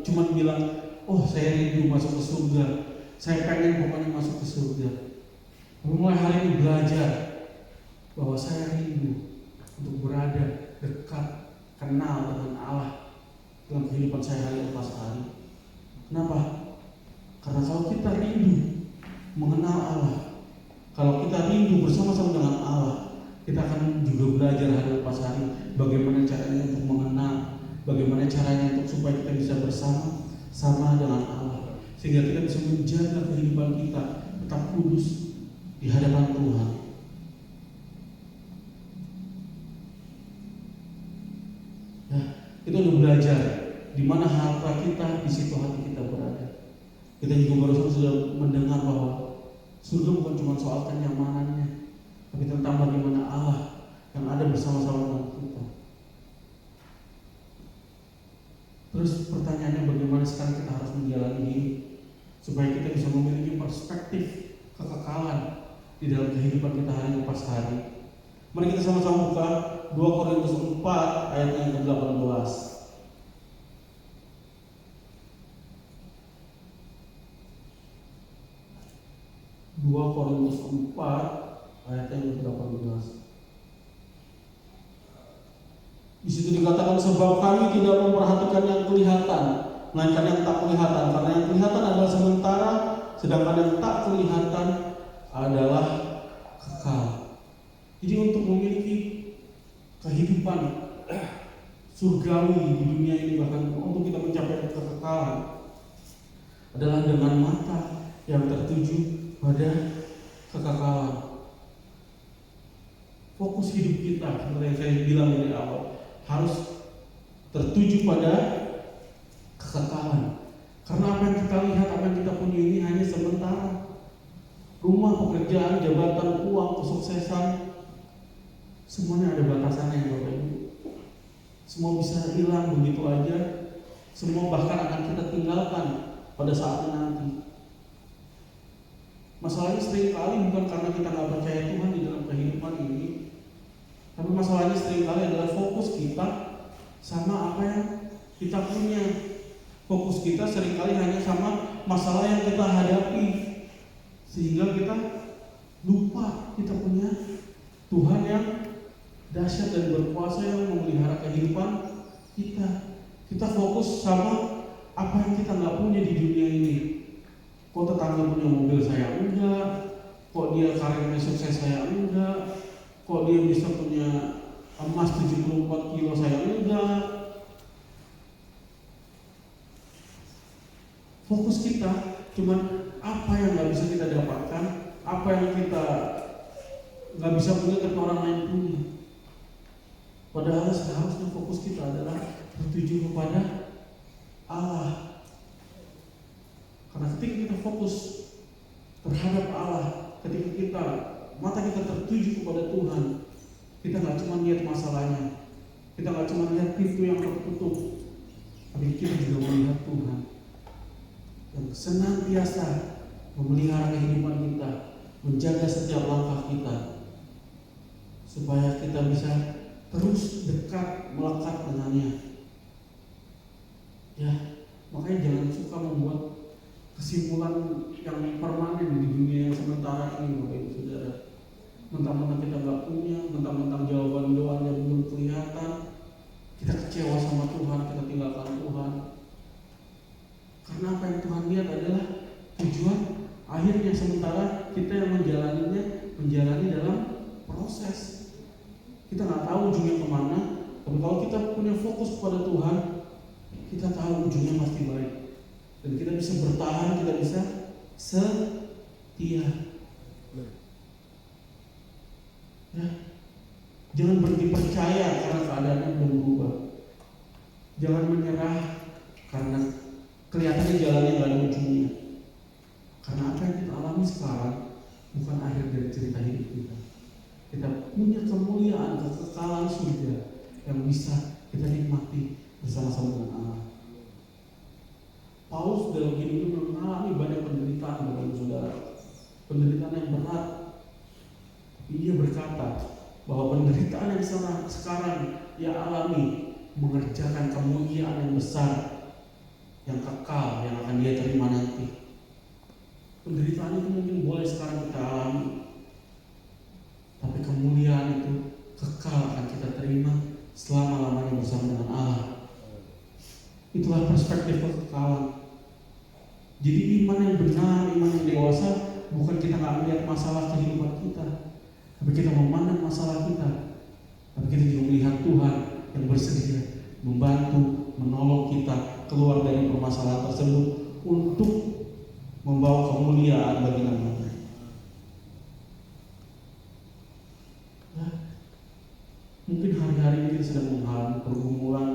cuma bilang, oh saya rindu masuk ke surga, saya pengen pokoknya masuk ke surga. Mulai hari ini belajar bahwa saya rindu untuk berada dekat, kenal dengan Allah dalam kehidupan saya hari lepas hari. Kenapa? Karena kalau kita rindu mengenal Allah, kalau kita rindu bersama-sama dengan Allah, kita akan juga belajar hari lepas hari bagaimana caranya untuk mengenal, bagaimana caranya untuk supaya kita bisa bersama dengan Allah, sehingga kita bisa menjaga kehidupan kita tetap kudus di hadapan Tuhan. Ya, kita udah belajar di mana harta kita, di situ hati kita berada. Kita juga barusan sudah mendengar bahwa surga bukan cuma soal kenyamanannya, tapi tentang bagaimana Allah yang ada bersama-sama dengan kita. Terus pertanyaannya, bagaimana sekarang kita harus menjalani ini supaya kita bisa memiliki perspektif kekekalan di dalam kehidupan kita hari lepas hari. Mari kita sama-sama buka 2 Korintus 4 ayat yang ke-18. 2 Korintus 4 ayat yang ke-18. Di situ dikatakan, sebab kami tidak memperhatikan yang kelihatan, melainkan yang tak kelihatan, karena yang kelihatan adalah sementara, sedangkan yang tak kelihatan adalah kekal. Jadi untuk memiliki kehidupan surgawi di dunia ini, bahkan untuk kita mencapai kekekalan, adalah dengan mata yang tertuju pada kekekalan. Fokus hidup kita, seperti yang saya bilang dari awal, harus tertuju pada kekekalan. Karena apa yang kita lihat, apa yang kita punya ini hanya sementara. Rumah, pekerjaan, jabatan, uang, kesuksesan, semuanya ada batasannya, Bapak Ibu. Semua bisa hilang begitu aja. Semua bahkan akan kita tinggalkan pada saatnya nanti. Masalahnya seringkali bukan karena kita nggak percaya Tuhan di dalam kehidupan ini, tapi masalahnya seringkali adalah fokus kita sama apa yang kita punya. Fokus kita seringkali hanya sama masalah yang kita hadapi, sehingga kita lupa kita punya Tuhan yang dahsyat dan berkuasa yang memelihara kehidupan kita. Kita fokus sama apa yang kita nggak punya di dunia ini. Kok tetangga punya mobil saya enggak? Kok dia karirnya sukses saya enggak? Kok dia bisa punya emas 74 kilo saya enggak? Fokus kita cuman apa yang nggak bisa kita dapatkan, apa yang kita nggak bisa punya tapi orang lain punya. Padahal seharusnya fokus kita adalah tertuju kepada Allah. Karena ketika kita fokus terhadap Allah, ketika kita mata kita tertuju kepada Tuhan, kita nggak cuma lihat masalahnya, kita nggak cuma lihat pintu yang tertutup, tapi kita juga melihat Tuhan yang senantiasa memelihara kehidupan kita, menjaga setiap langkah kita, supaya kita bisa terus dekat melekat dengannya. Ya, makanya jangan suka membuat kesimpulan yang permanen di dunia yang sementara ini, Bapak Ibu Saudara. Mentang-mentang kita nggak punya, mentang-mentang jawaban doanya belum kelihatan, kita kecewa sama Tuhan, kita tinggalkan Tuhan. Karena apa yang Tuhan lihat adalah tujuan akhirnya, sementara kita yang menjalani dalam proses. Kita nggak tahu ujungnya kemana, tapi kalau kita punya fokus kepada Tuhan, kita tahu ujungnya pasti baik. Dan kita bisa bertahan, kita bisa setia. Ya, jangan berhenti percaya karena keadaannya belum berubah. Jangan menyerah karena kelihatannya jalannya nggak ada ujungnya. Karena apa yang kita alami sekarang bukan akhir dari cerita hidup kita. Kita punya kemuliaan, kekekalan surga yang bisa kita nikmati bersama-sama dengan Allah. Paulus dalam hidupnya mengalami banyak penderitaan, Bapak Saudara, penderitaan yang berat. Dia berkata bahwa penderitaan yang sekarang ia alami mengerjakan kemuliaan yang besar, yang kekal, yang akan dia terima nanti. Penderitaan itu mungkin boleh sekarang kita alami, tapi kemuliaan itu kekal akan kita terima selama-lamanya bersama dengan Allah. Itulah perspektif kekekalan. Jadi iman yang benar, iman yang dewasa, bukan kita nggak melihat masalah kehidupan kita, Tapi kita memandang masalah kita, tapi kita juga melihat Tuhan yang bersedia membantu, menolong kita keluar dari permasalahan tersebut untuk membawa kemuliaan bagi nama-Nya. Nah, mungkin hari-hari ini kita sedang mengalami pergumulan,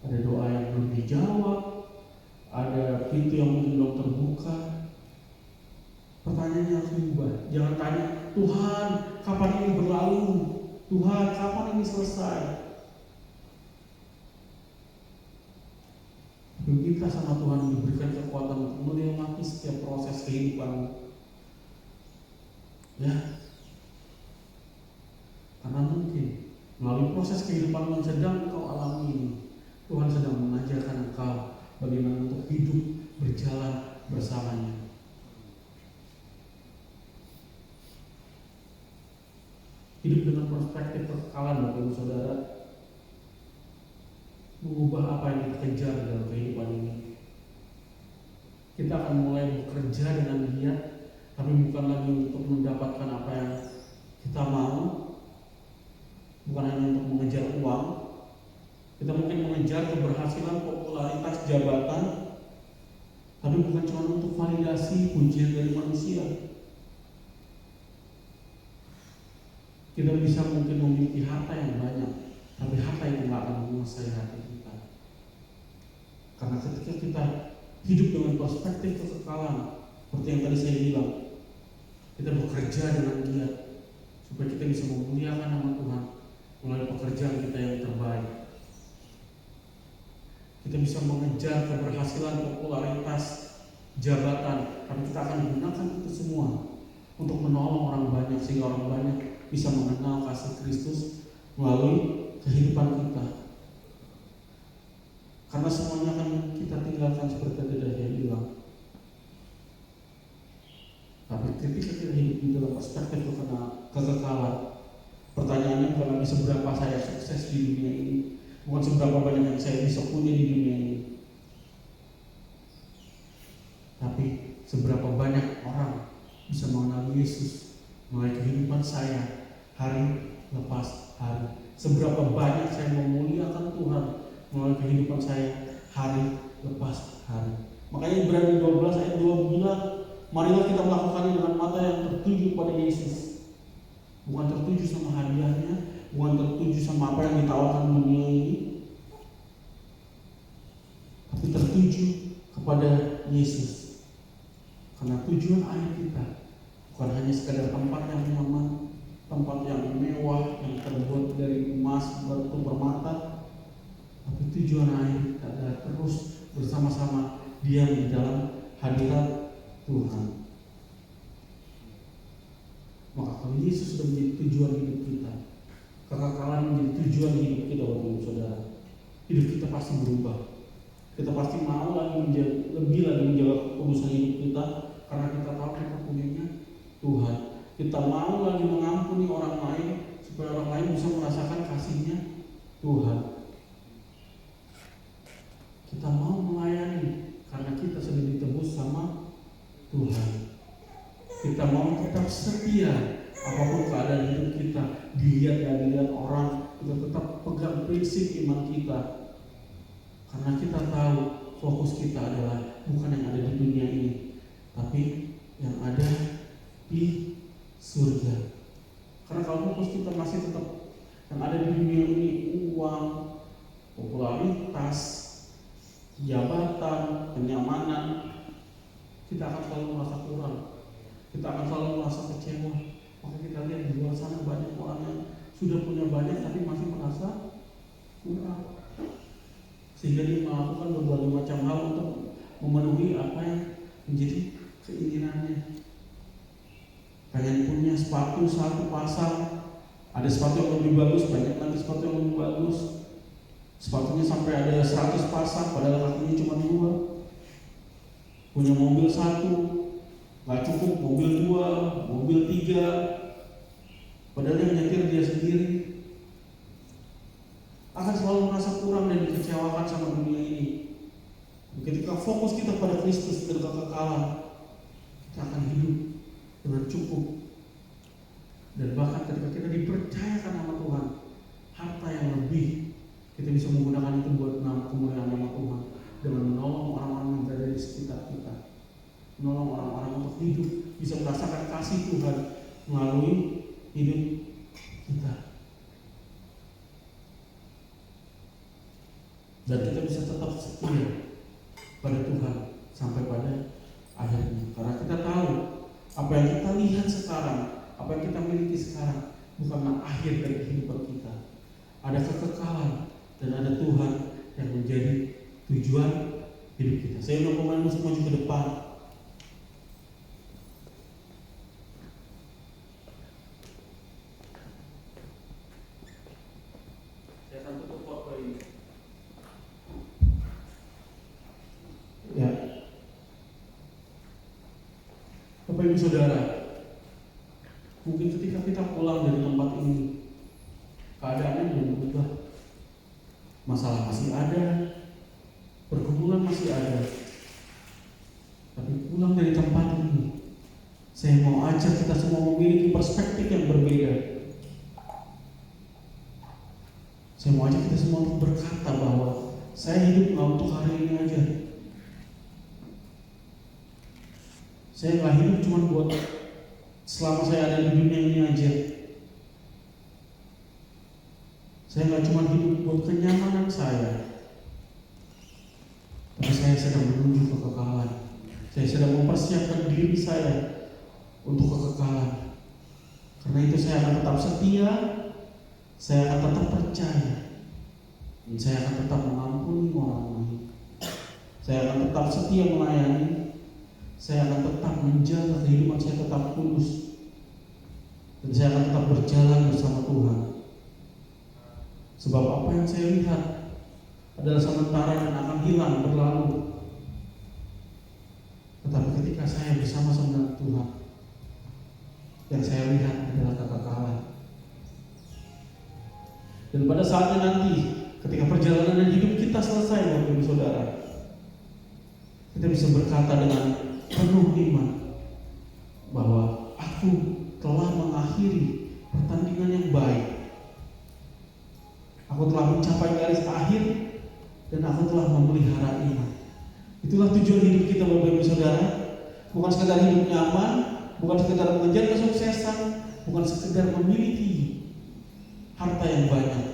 ada doa yang belum dijawab, ada pintu yang mungkin belum terbuka. Pertanyaannya harus diubah. Jangan tanya, Tuhan, kapan ini berlalu? Tuhan, kapan ini selesai? Kita sama Tuhan diberikan kekuatan untuk melewati setiap proses kehidupan. Ya, karena mungkin melalui proses kehidupan yang sedang engkau alami ini, Tuhan sedang mengajarkan engkau bagaimana untuk hidup berjalan bersamanya. Hidup dengan perspektif kekekalan, Bapak Ibu Saudara, mengubah apa yang kita kejar dalam kehidupan ini. Kita akan mulai bekerja dengan giat, tapi bukan lagi untuk mendapatkan apa yang kita mau, bukan hanya untuk mengejar uang. Kita mungkin mengejar keberhasilan, popularitas, jabatan, tapi bukan cuma untuk validasi, pujian dari manusia. Kita bisa mungkin memiliki harta yang banyak, tapi harta itu tidak akan menguasai hati kita. Karena ketika kita hidup dengan perspektif kekekalan, seperti yang tadi saya bilang, kita bekerja dengan giat supaya kita bisa memuliakan nama Tuhan melalui pekerjaan kita yang terbaik. Kita bisa mengejar keberhasilan, popularitas, jabatan, tapi kita akan gunakan itu semua untuk menolong orang banyak, sehingga orang banyak bisa mengenal kasih Kristus melalui kehidupan kita. Karena semuanya akan kita tinggalkan seperti tadi dia bilang. Tapi ketika kita hidup di dalam perspektif kekekalan, pertanyaannya bukan lagi seberapa saya sukses di dunia ini, bukan seberapa banyak yang saya bisa punya di dunia ini, tapi seberapa banyak orang bisa mengenal Yesus melalui kehidupan saya hari lepas hari. Seberapa banyak saya memuliakan Tuhan melalui kehidupan saya hari lepas hari. Makanya Ibrani 12 ayat 2 bilang, marilah kita melakukannya dengan mata yang tertuju pada Yesus. Bukan tertuju sama hadiahnya, bukan tertuju sama apa yang ditawarkan dunia ini, tapi tertuju kepada Yesus. Karena tujuan akhir kita bukan hanya sekadar tempat yang nyaman, tempat yang mewah, yang terbuat dari emas, batu permata, tapi tujuan akhir kita adalah terus bersama-sama diam di dalam hadirat Tuhan. Maka kalau Yesus sudah menjadi tujuan hidup kita, kekekalan menjadi tujuan hidup kita, Bapak Ibu Saudara, hidup kita pasti berubah. Kita pasti mau lagi lebih lagi menjaga kekudusan hidup kita, karena kita tahu kita punyanya Tuhan. Kita mau lagi mengampuni orang lain supaya orang lain bisa merasakan kasihnya Tuhan. Kita mau melayani karena kita sudah ditebus sama Tuhan. Kita mau tetap setia apapun keadaan hidup kita, dilihat dan dilihat orang, kita tetap pegang prinsip iman kita. Karena kita tahu fokus kita adalah bukan yang ada di dunia ini, tapi yang ada di surga. Karena kalau fokus kita masih tetap yang ada di dunia ini, uang, popularitas, jabatan, kenyamanan, kita akan selalu merasa kurang. Kita akan selalu merasa kecewa. Maka kita lihat di luar sana banyak orang yang sudah punya banyak tapi masih merasa kurang, sehingga dia melakukan berbagai macam hal untuk memenuhi apa yang menjadi keinginannya. Pengen punya sepatu satu pasang, ada sepatu yang lebih bagus, banyak lagi sepatu yang lebih bagus. Sepatunya sampai ada 100 pasang, padahal kakinya cuma 2. Punya mobil satu, gak cukup, mobil 2, mobil 3, padahal yang nyetir dia sendiri. Akan selalu merasa kurang dan dikecewakan sama dunia ini. Ketika fokus kita pada Kristus dan kekekalan, kita akan hidup dengan cukup. Dan bahkan ketika kita dipercayakan sama Tuhan harta yang lebih, kita bisa menggunakan itu buat kemuliaan nama Tuhan dengan menolong orang-orang yang berada di sekitar kita, menolong orang-orang untuk hidup, bisa merasakan kasih Tuhan melalui hidup kita. Dan kita bisa tetap setia pada Tuhan sampai pada akhirnya. Karena kita tahu apa yang kita lihat sekarang, apa yang kita miliki sekarang bukanlah akhir dari kehidupan kita. Ada kekekalan dan ada Tuhan yang menjadi tujuan hidup kita. Saya undang pemain musik maju ke depan. Saya akan tutup khotbah ini. Ya, Bapak Ibu Saudara, mungkin ketika kita pulang dari tempat ini, keadaannya belum berubah, masalah masih ada, pergumulan masih ada, tapi pulang dari tempat ini, saya mau ajak kita semua memiliki perspektif yang berbeda. Saya mau ajak kita semua untuk berkata bahwa saya hidup nggak untuk hari ini aja. Saya nggak hidup cuma buat selama saya ada di dunia ini aja. Saya nggak cuma hidup buat kenyamanan saya, tapi saya sedang menuju kekekalan. Saya sedang mempersiapkan diri saya untuk kekekalan. Karena itu saya akan tetap setia, saya akan tetap percaya, dan saya akan tetap mengampuni orang lain. Saya akan tetap setia melayani. Saya akan tetap menjaga kehidupan saya tetap kudus, dan saya akan tetap berjalan bersama Tuhan. Sebab apa yang saya lihat adalah sementara dan akan hilang berlalu. Tetapi ketika saya bersama-sama dengan Tuhan, yang saya lihat adalah kekekalan. Dan pada saatnya nanti, ketika perjalanan hidup kita selesai, Bapak Ibu Saudara, kita bisa berkata dengan penuh iman bahwa aku telah mengakhiri pertandingan yang baik. Aku telah mencapai garis akhir dan aku telah memelihara iman. Itulah tujuan hidup kita, Bapak Ibu Saudara. Bukan sekedar hidup nyaman, bukan sekedar mengejar kesuksesan, bukan sekedar memiliki harta yang banyak,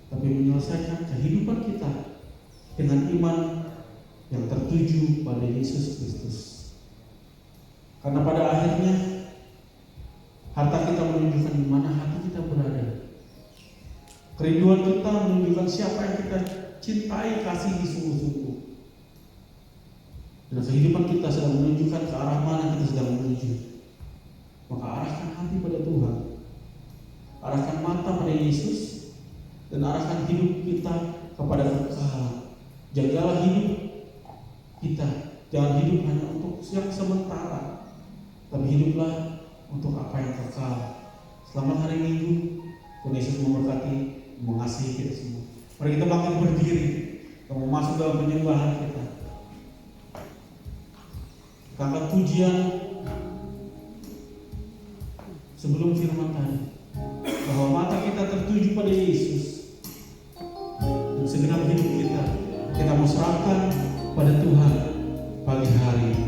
tapi menyelesaikan kehidupan kita dengan iman yang tertuju pada Yesus Kristus. Karena pada akhirnya harta kita menunjukkan di mana hati kita berada. Kerinduan kita menunjukkan siapa yang kita cintai, kasihi sungguh-sungguh. Dan kehidupan kita sedang menunjukkan ke arah mana kita sedang menuju. Maka arahkan hati pada Tuhan, arahkan mata pada Yesus, dan arahkan hidup kita kepada kekekalan. Jagalah hidup kita, jangan hidup hanya untuk yang sementara, tapi hiduplah untuk apa yang kekal. Selamat hari Minggu. Tuhan Yesus memberkati, mengasihi kita semua. Mari kita bangkit berdiri, kita mau masuk dalam penyembahan kita. Kita angkat pujian sebelum firman tadi, bahwa mata kita tertuju pada Yesus, dan segenap hidup kita mau serahkan pada Tuhan pagi hari ini.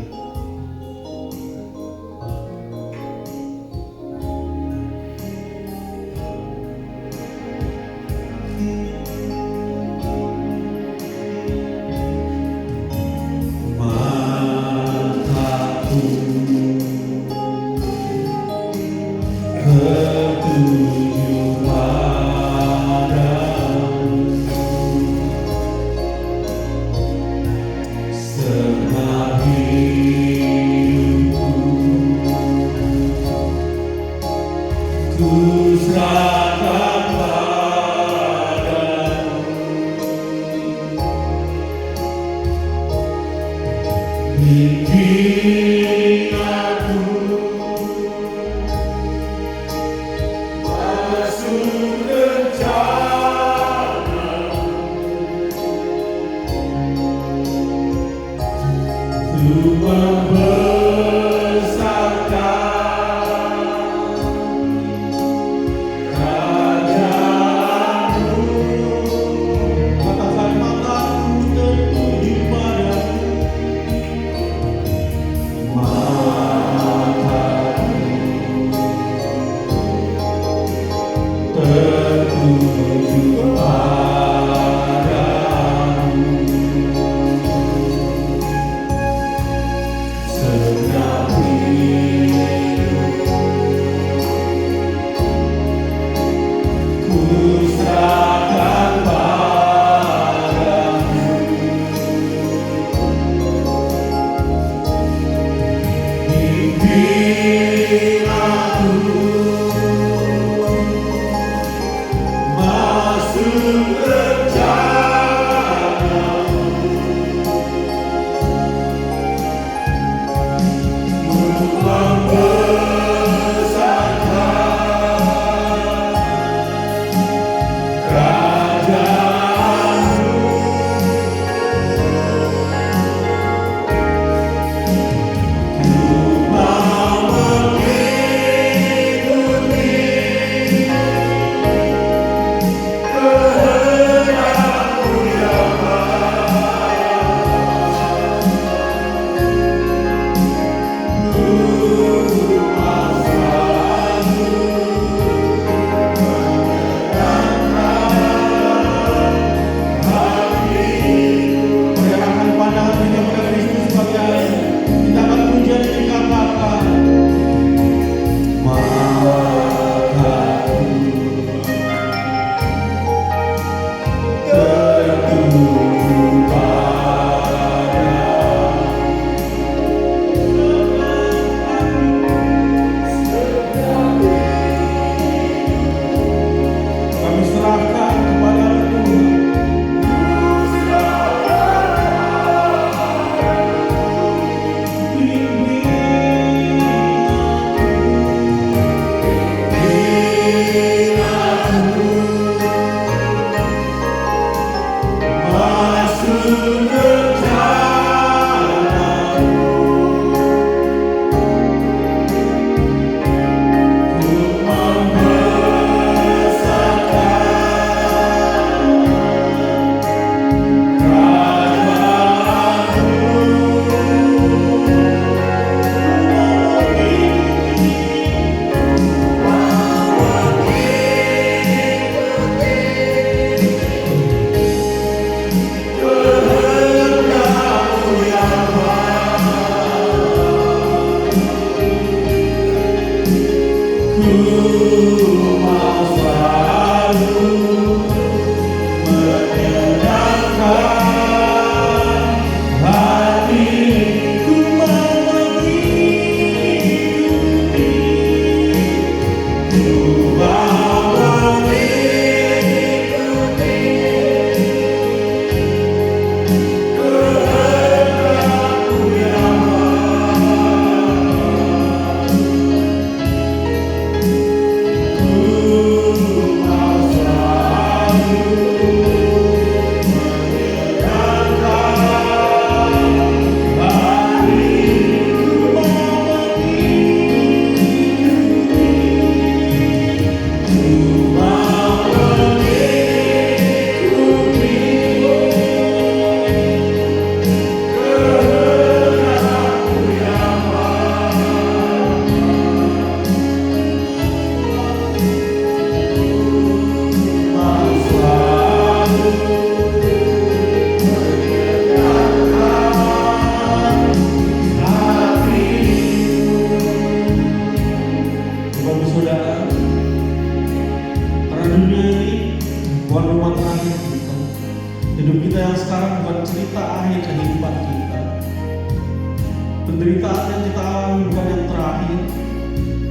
Penderitaan yang kita alami bukan yang terakhir.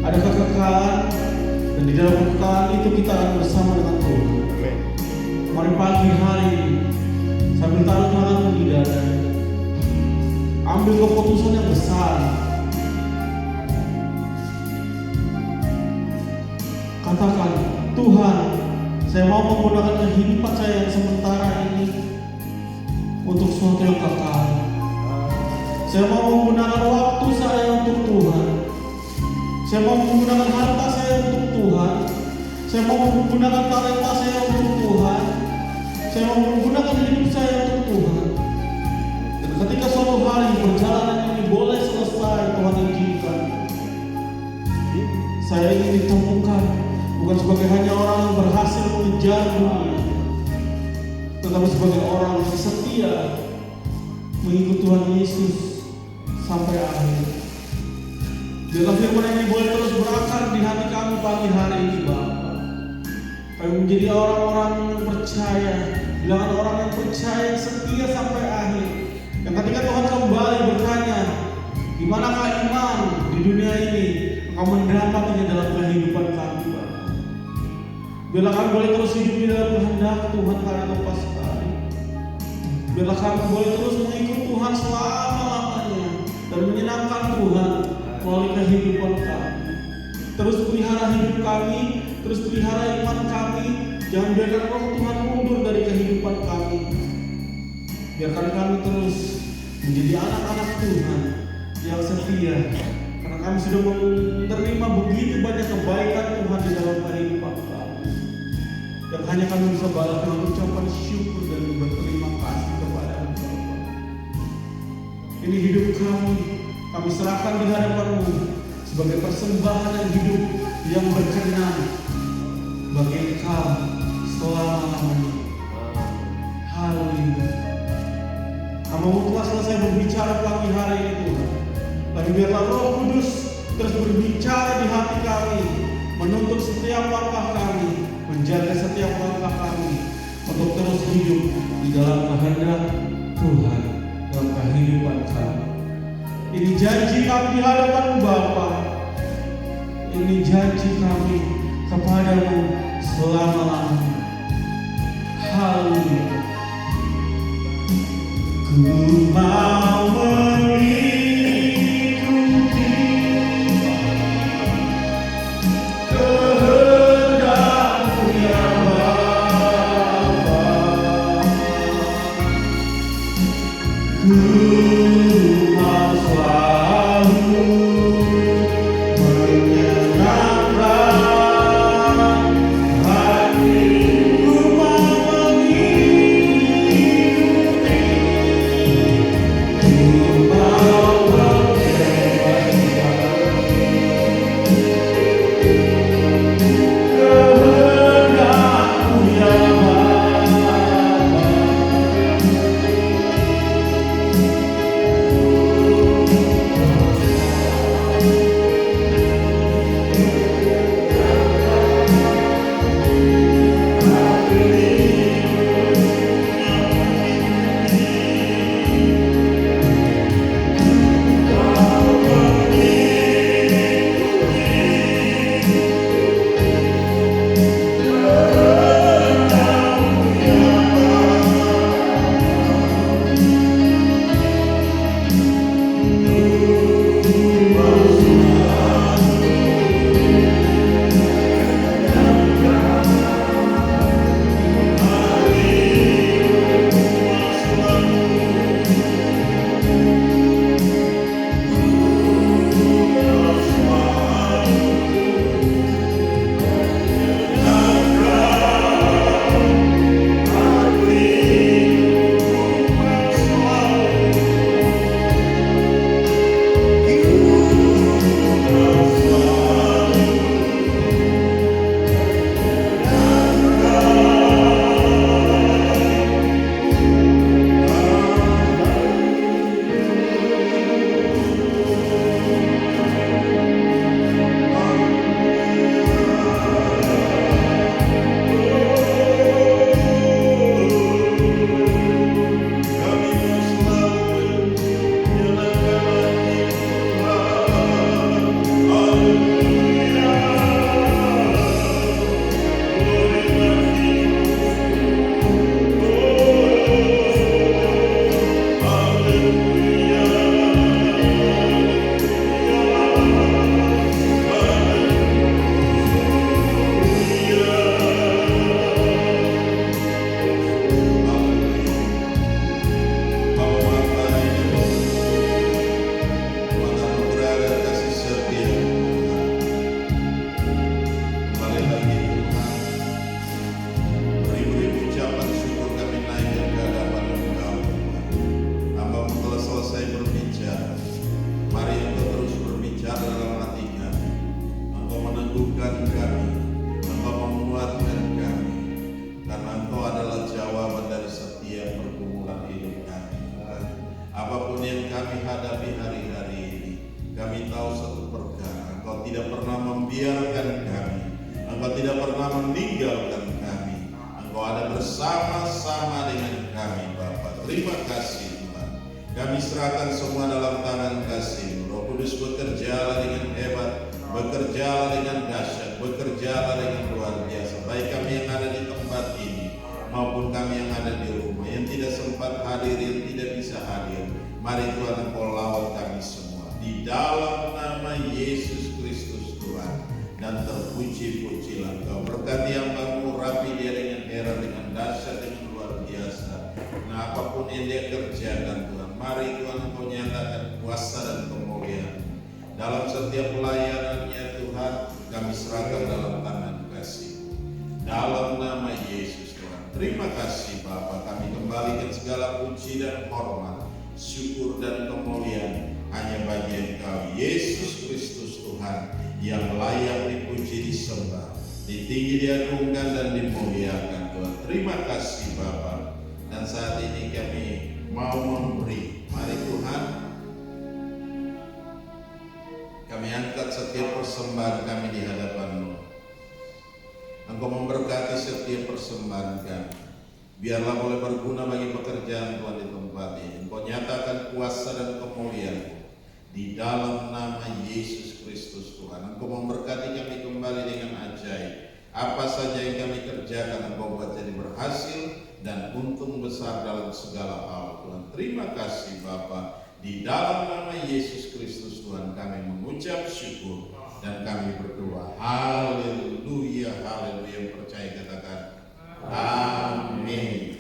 Ada kekekalan, dan di dalam kekekalan itu kita akan bersama dengan Tuhan. Mari pagi hari ini, sambil taruh tanganmu di dada, ambil keputusan yang besar. Katakan, Tuhan, saya mau menggunakan kehidupan saya yang sementara ini untuk sesuatu yang kekal. Saya mau menggunakan waktu saya untuk Tuhan. Saya mau menggunakan harta saya untuk Tuhan. Saya mau menggunakan talenta saya untuk Tuhan. Saya mau menggunakan hidup saya untuk Tuhan. Dan ketika suatu hari perjalanan ini boleh selesai, Tuhan izinkan, saya ingin ditemukan bukan sebagai hanya orang yang berhasil mengejar dunia, tetapi sebagai orang yang setia mengikut Tuhan Yesus sampai akhir. Biarlah firman ini boleh terus berakar di hati kami pagi hari ini, Bapa. Kami menjadi orang-orang yang percaya, bilangan orang yang percaya, setia sampai akhir. Dan ketika Tuhan kembali bertanya, di manakah iman di dunia ini, Engkau mendapatnya dalam kehidupan kami, Bapa. Biarlah kami boleh terus hidup di dalam kehendak Tuhan karena Engkau sekali. Biarlah kami boleh terus mengikut Tuhan selama-lamanya dan menyenangkan Tuhan melalui kehidupan kami. Terus pelihara hidup kami, terus pelihara iman kami. Jangan biarkan Roh Tuhan mundur dari kehidupan kami. Biarkan kami terus menjadi anak-anak Tuhan yang setia, karena kami sudah menerima begitu banyak kebaikan Tuhan di dalam kehidupan kami, yang hanya kami bisa balas dengan ucapan syukur dan berterima kasih kepada Engkau. Ini hidup kami serahkan di hadapan-Mu sebagai persembahan yang hidup yang berkenan bagi Engkau selama-lamanya. Haleluya. Kamu telah selesai berbicara pagi hari ini Tuhan. Tapi biarlah Roh Kudus terus berbicara di hati kami, menuntut setiap langkah kami, menjaga setiap langkah kami untuk terus hidup di dalam kehendak Tuhan dalam kehidupan kami. Ini janji kami di hadapan Bapa. Ini janji kami kepadamu selama-lamanya. Haleluya. Ku mau mengikuti kehendak-Mu ya Bapa. Ku mau selalu menyenangkan hati-Mu. Bersama-sama dengan kami Bapa. Terima kasih Tuhan. Kami serahkan semua dalam tangan kasih-Mu. Roh Kudus bekerjalah dengan hebat, bekerjalah dengan dahsyat, bekerjalah dengan luar biasa. baik kami yang ada di tempat ini maupun kami yang ada di rumah, yang tidak sempat hadir, yang tidak bisa hadir. Mari Tuhan Engkau lawat kami semua di dalam nama Yesus Kristus Tuhan, dan terpuji-pujilah Engkau. Berkati hambamu, rapi dia dengan heran, dengan dahsyat, dengan luar biasa. Nah, apapun yang dia kerjakan Tuhan, mari Tuhan Engkau nyatakan kuasa dan kemuliaan dalam setiap pelayanannya Tuhan. Kami serahkan dalam tangan kasih, dalam nama Yesus Tuhan. Terima kasih Bapa, kami kembalikan segala puji dan hormat, syukur dan kemuliaan hanya bagi Engkau Yesus Kristus Tuhan, yang layak dipuji, disembah, ditinggi, diagungkan dan dimuliakan Tuhan. Terima kasih Bapa. Dan saat ini kami mau memberi, mari Tuhan kami angkat setiap persembahan kami di hadapan-Mu. Engkau memberkati setiap persembahan kami, biarlah boleh berguna bagi pekerjaan Tuhan di tempat ini. Engkau nyatakan kuasa dan kemuliaan di dalam nama Yesus Kristus Tuhan. Engkau memberkati kami kembali dengan ajaib. Apa saja yang kami kerjakan Engkau buat jadi berhasil dan untung besar dalam segala hal Tuhan. Terima kasih Bapa. Di dalam nama Yesus Kristus Tuhan kami mengucap syukur dan kami berdoa. Haleluya, haleluya. Yang percaya katakan amin.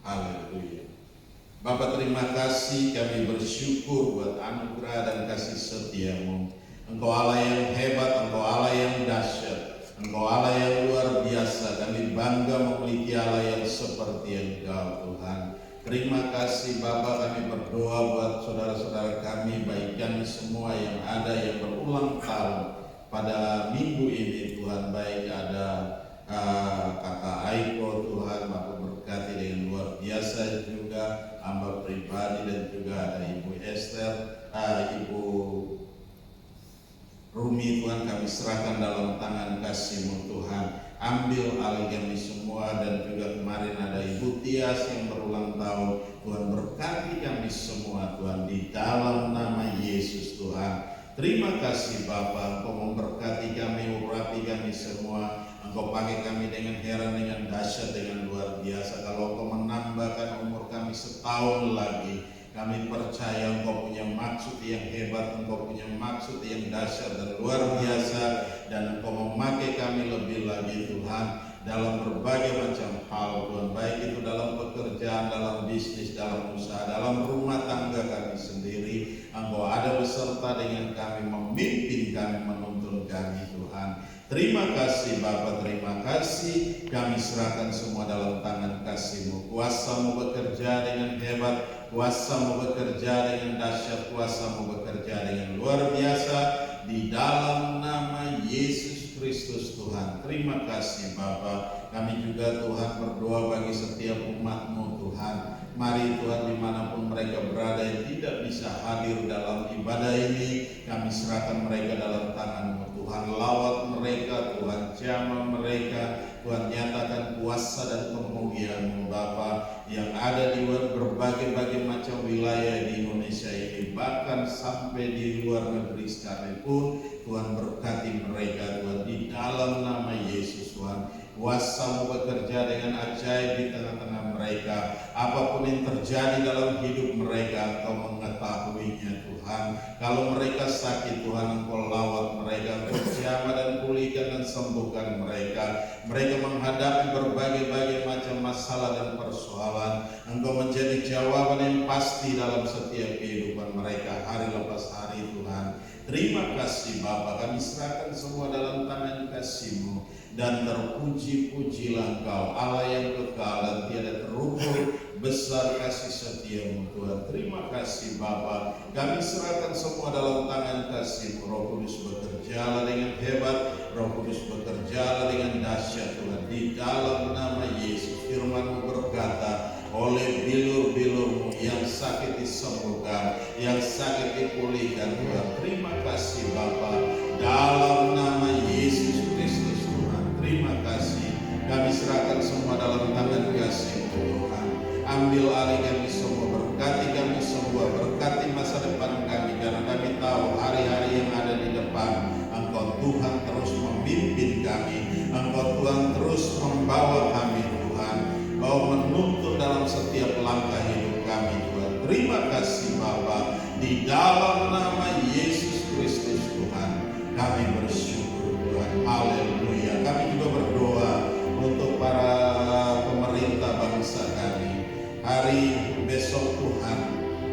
Haleluya. Bapa, terima kasih, kami bersyukur buat anugerah dan kasih setia-Mu. Engkau Allah yang hebat, Engkau Allah yang dahsyat, Engkau Allah yang luar biasa. Kami bangga memiliki Allah yang seperti Engkau Tuhan. Terima kasih Bapa, kami berdoa buat saudara-saudara kami, baik kami semua yang ada yang berulang tahun pada minggu ini Tuhan. Baik ada Kakak Aiko Tuhan, Bapak berkati dengan luar biasa juga, hamba pribadi, dan juga ada Ibu Esther, Ibu Rumi Tuhan, kami serahkan dalam tangan kasih-Mu Tuhan. Ambil alih kami semua, dan juga kemarin ada Ibu Tias yang berulang tahun Tuhan, berkati kami semua Tuhan di dalam nama Yesus Tuhan. Terima kasih Bapa, Engkau memberkati kami, urapi kami semua. Engkau pakai kami dengan heran, dengan dahsyat, dengan luar biasa. Kalau Engkau menambahkan umur kami setahun lagi, kami percaya Engkau punya maksud yang hebat, Engkau punya maksud yang dahsyat dan luar biasa, dan Engkau memakai kami lebih lagi Tuhan dalam berbagai macam hal Tuhan, baik itu dalam pekerjaan, dalam bisnis, dalam usaha, dalam rumah tangga kami sendiri. Engkau ada beserta dengan kami, memimpin kami, menuntun kami Tuhan. Terima kasih Bapa, terima kasih. Kami serahkan semua dalam tangan kasih-Mu. Kuasa-Mu bekerja dengan hebat, Kuasa-Mu bekerja dengan dahsyat, Kuasa-Mu bekerja dengan luar biasa di dalam nama Yesus Kristus Tuhan. Terima kasih Bapa. Kami juga Tuhan berdoa bagi setiap umat-Mu Tuhan. Mari Tuhan, dimanapun mereka berada yang tidak bisa hadir dalam ibadah ini, kami serahkan mereka dalam tangan-Mu Tuhan. Lawat mereka Tuhan, jamah mereka Tuhan, nyatakan kuasa dan kemuliaan-Mu Bapa yang ada di berbagai macam wilayah di Indonesia ini, bahkan sampai di luar negeri sekalipun. Tuhan, berkati mereka Tuhan di dalam nama Yesus Tuhan. Kuasa-Mu bekerja dengan ajaib di tengah-tengah mereka. Apapun yang terjadi dalam hidup mereka, Engkau mengetahuinya Tuhan. Kalau mereka sakit Tuhan, Engkau lawat mereka, Engkau jamah dan pulihkan dan sembuhkan mereka. Mereka menghadapi berbagai macam masalah dan persoalan. Engkau menjadi jawaban yang pasti dalam setiap kehidupan mereka hari lepas hari Tuhan. Terima kasih Bapa, kami serahkan semua dalam tangan kasih-Mu, dan terpuji-pujilah Engkau Allah yang kekal dan tiada terukur, besar kasih setia setia-Mu Tuhan. Terima kasih Bapa. Kami serahkan semua dalam tangan kasih-Mu. Roh Kudus bekerjalah dengan hebat, Roh Kudus bekerjalah dengan dahsyat Tuhan. Di dalam nama Yesus, firman-Mu berkata, oleh bilur-bilur-Mu yang sakit disembuhkan, yang sakit dipulihkan Tuhan. Terima kasih Bapa. Dalam nama Yesus Kristus Tuhan. Terima kasih. Kami serahkan semua dalam tangan kasih-Mu Tuhan. Ambil alih kami semua, berkati kami semua, berkati masa depan kami, karena kami tahu hari-hari yang ada di depan Engkau Tuhan terus memimpin kami, Engkau Tuhan terus membawa kami Tuhan. Engkau menuntun dalam setiap langkah hidup kami Tuhan. Terima kasih Bapa. Di dalam nama Yesus Kristus Tuhan kami bersyukur Tuhan. Haleluya. Kami juga berdoa untuk para pemerintah bangsa kami. Hari besok Tuhan,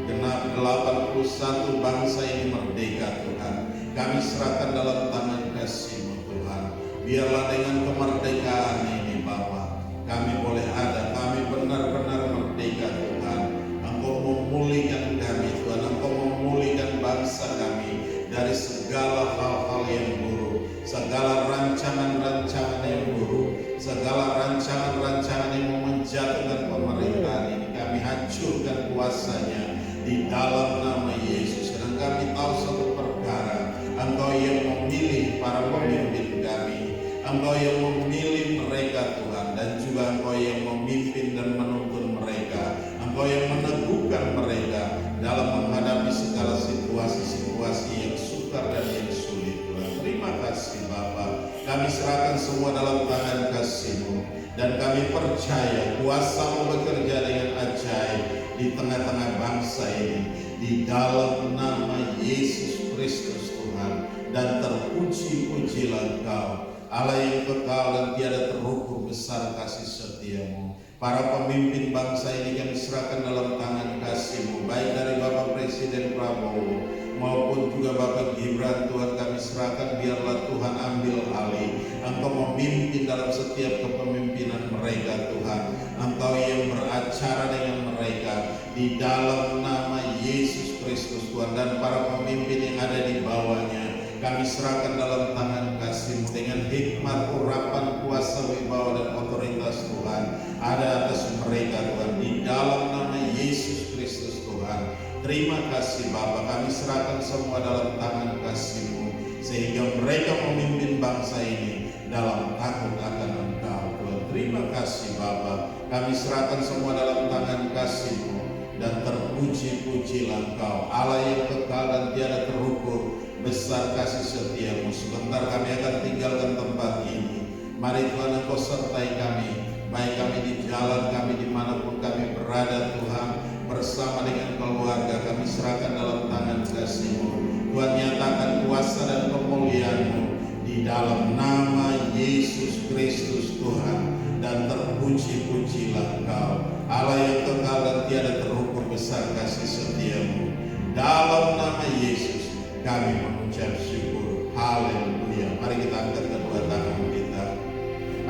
genap 81 bangsa ini merdeka Tuhan. Kami serahkan dalam tangan kasih-Mu Tuhan. Biarlah dengan kemerdekaan ini Bapa, kami boleh ada, kami benar-benar merdeka Tuhan. Engkau memulihkan kami Tuhan, Engkau memulihkan bangsa kami dari segala hal-hal yang buruk, segala rancangan-rancangan yang buruk, segala rancangan-rancangan yang mau menjatuhkan pemerintahan ini. Kami hancurkan kuasanya di dalam nama Yesus. Dan kami tahu satu perkara, Engkau yang memilih para pemimpin kami, Engkau yang memilih mereka Tuhan, dan juga Engkau yang memimpin dan menuntun mereka, Engkau yang meneguhkan mereka dalam menghadapi segala situasi-situasi yang sukar dan yang sulit Tuhan. Terima kasih Bapa. Kami serahkan semua dalam tangan kasih-Mu, dan kami percaya kuasa-Mu bekerja dengan ajaib di tengah-tengah bangsa ini, di dalam nama Yesus Kristus Tuhan. Dan terpuji-pujilah Engkau, Allah yang kekal dan tiada terukur besar kasih setia-Mu. Para pemimpin bangsa ini kami serahkan dalam tangan kasih-Mu, baik dari Bapak Presiden Prabowo maupun juga Bapak Gibran Tuhan. Kami serahkan, biarlah Tuhan ambil alih. Engkau memimpin dalam setiap kepemimpinan mereka Tuhan. Engkau yang beracara dengan mereka di dalam nama Yesus Kristus Tuhan. Dan para pemimpin yang ada di bawahnya kami serahkan dalam tangan kasih-Mu, dengan hikmat, urapan, kuasa, wibawa dan otoritas Tuhan ada atas mereka Tuhan, di dalam nama Yesus Kristus Tuhan. Terima kasih Bapa. Kami serahkan semua dalam tangan kasih-Mu, sehingga mereka memimpin bangsa ini dalam takut akan Engkau Tuhan. Terima kasih Bapa. Kami serahkan semua dalam tangan kasih-Mu, dan terpuji-pujilah Engkau, Allah yang kekal dan tiada terukur besar kasih setia-Mu. Sebentar kami akan tinggalkan tempat ini. Mari Tuhan Engkau sertai kami, baik kami di jalan, kami dimanapun kami berada Tuhan, bersama dengan keluarga. Kami serahkan dalam tangan kasih-Mu. Tuhan, nyatakan kuasa dan kemuliaan-Mu di dalam nama Yesus Kristus Tuhan. Dan terpuji-pujilah Engkau, Allah yang kekal dan tiada terukur besar kasih setia-Mu. Dalam nama Yesus kami mengucap syukur. Haleluya. Mari kita angkat kedua tangan kita,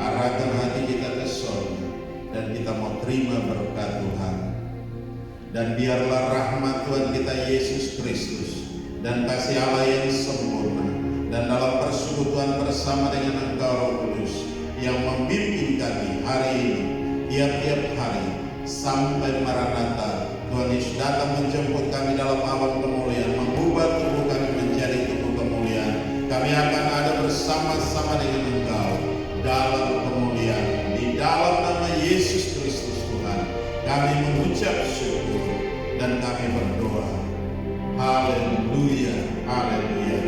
arahkan hati kita ke surga, dan kita mau terima berkat Tuhan. Dan biarlah rahmat Tuhan kita Yesus Kristus dan kasih Allah yang sempurna, dan dalam persekutuan bersama dengan Engkau Roh Kudus yang memimpin kami hari ini, tiap-tiap hari sampai Maranatha, Tuhan Yesus datang menjemput kami dalam awan kemuliaan, mengubah tubuh kami menjadi tubuh kemuliaan. Kami akan ada bersama-sama dengan Engkau dalam kemuliaan. Di dalam nama Yesus Kristus Tuhan, kami mengucap syukur dan kami berdoa. Haleluya, haleluya.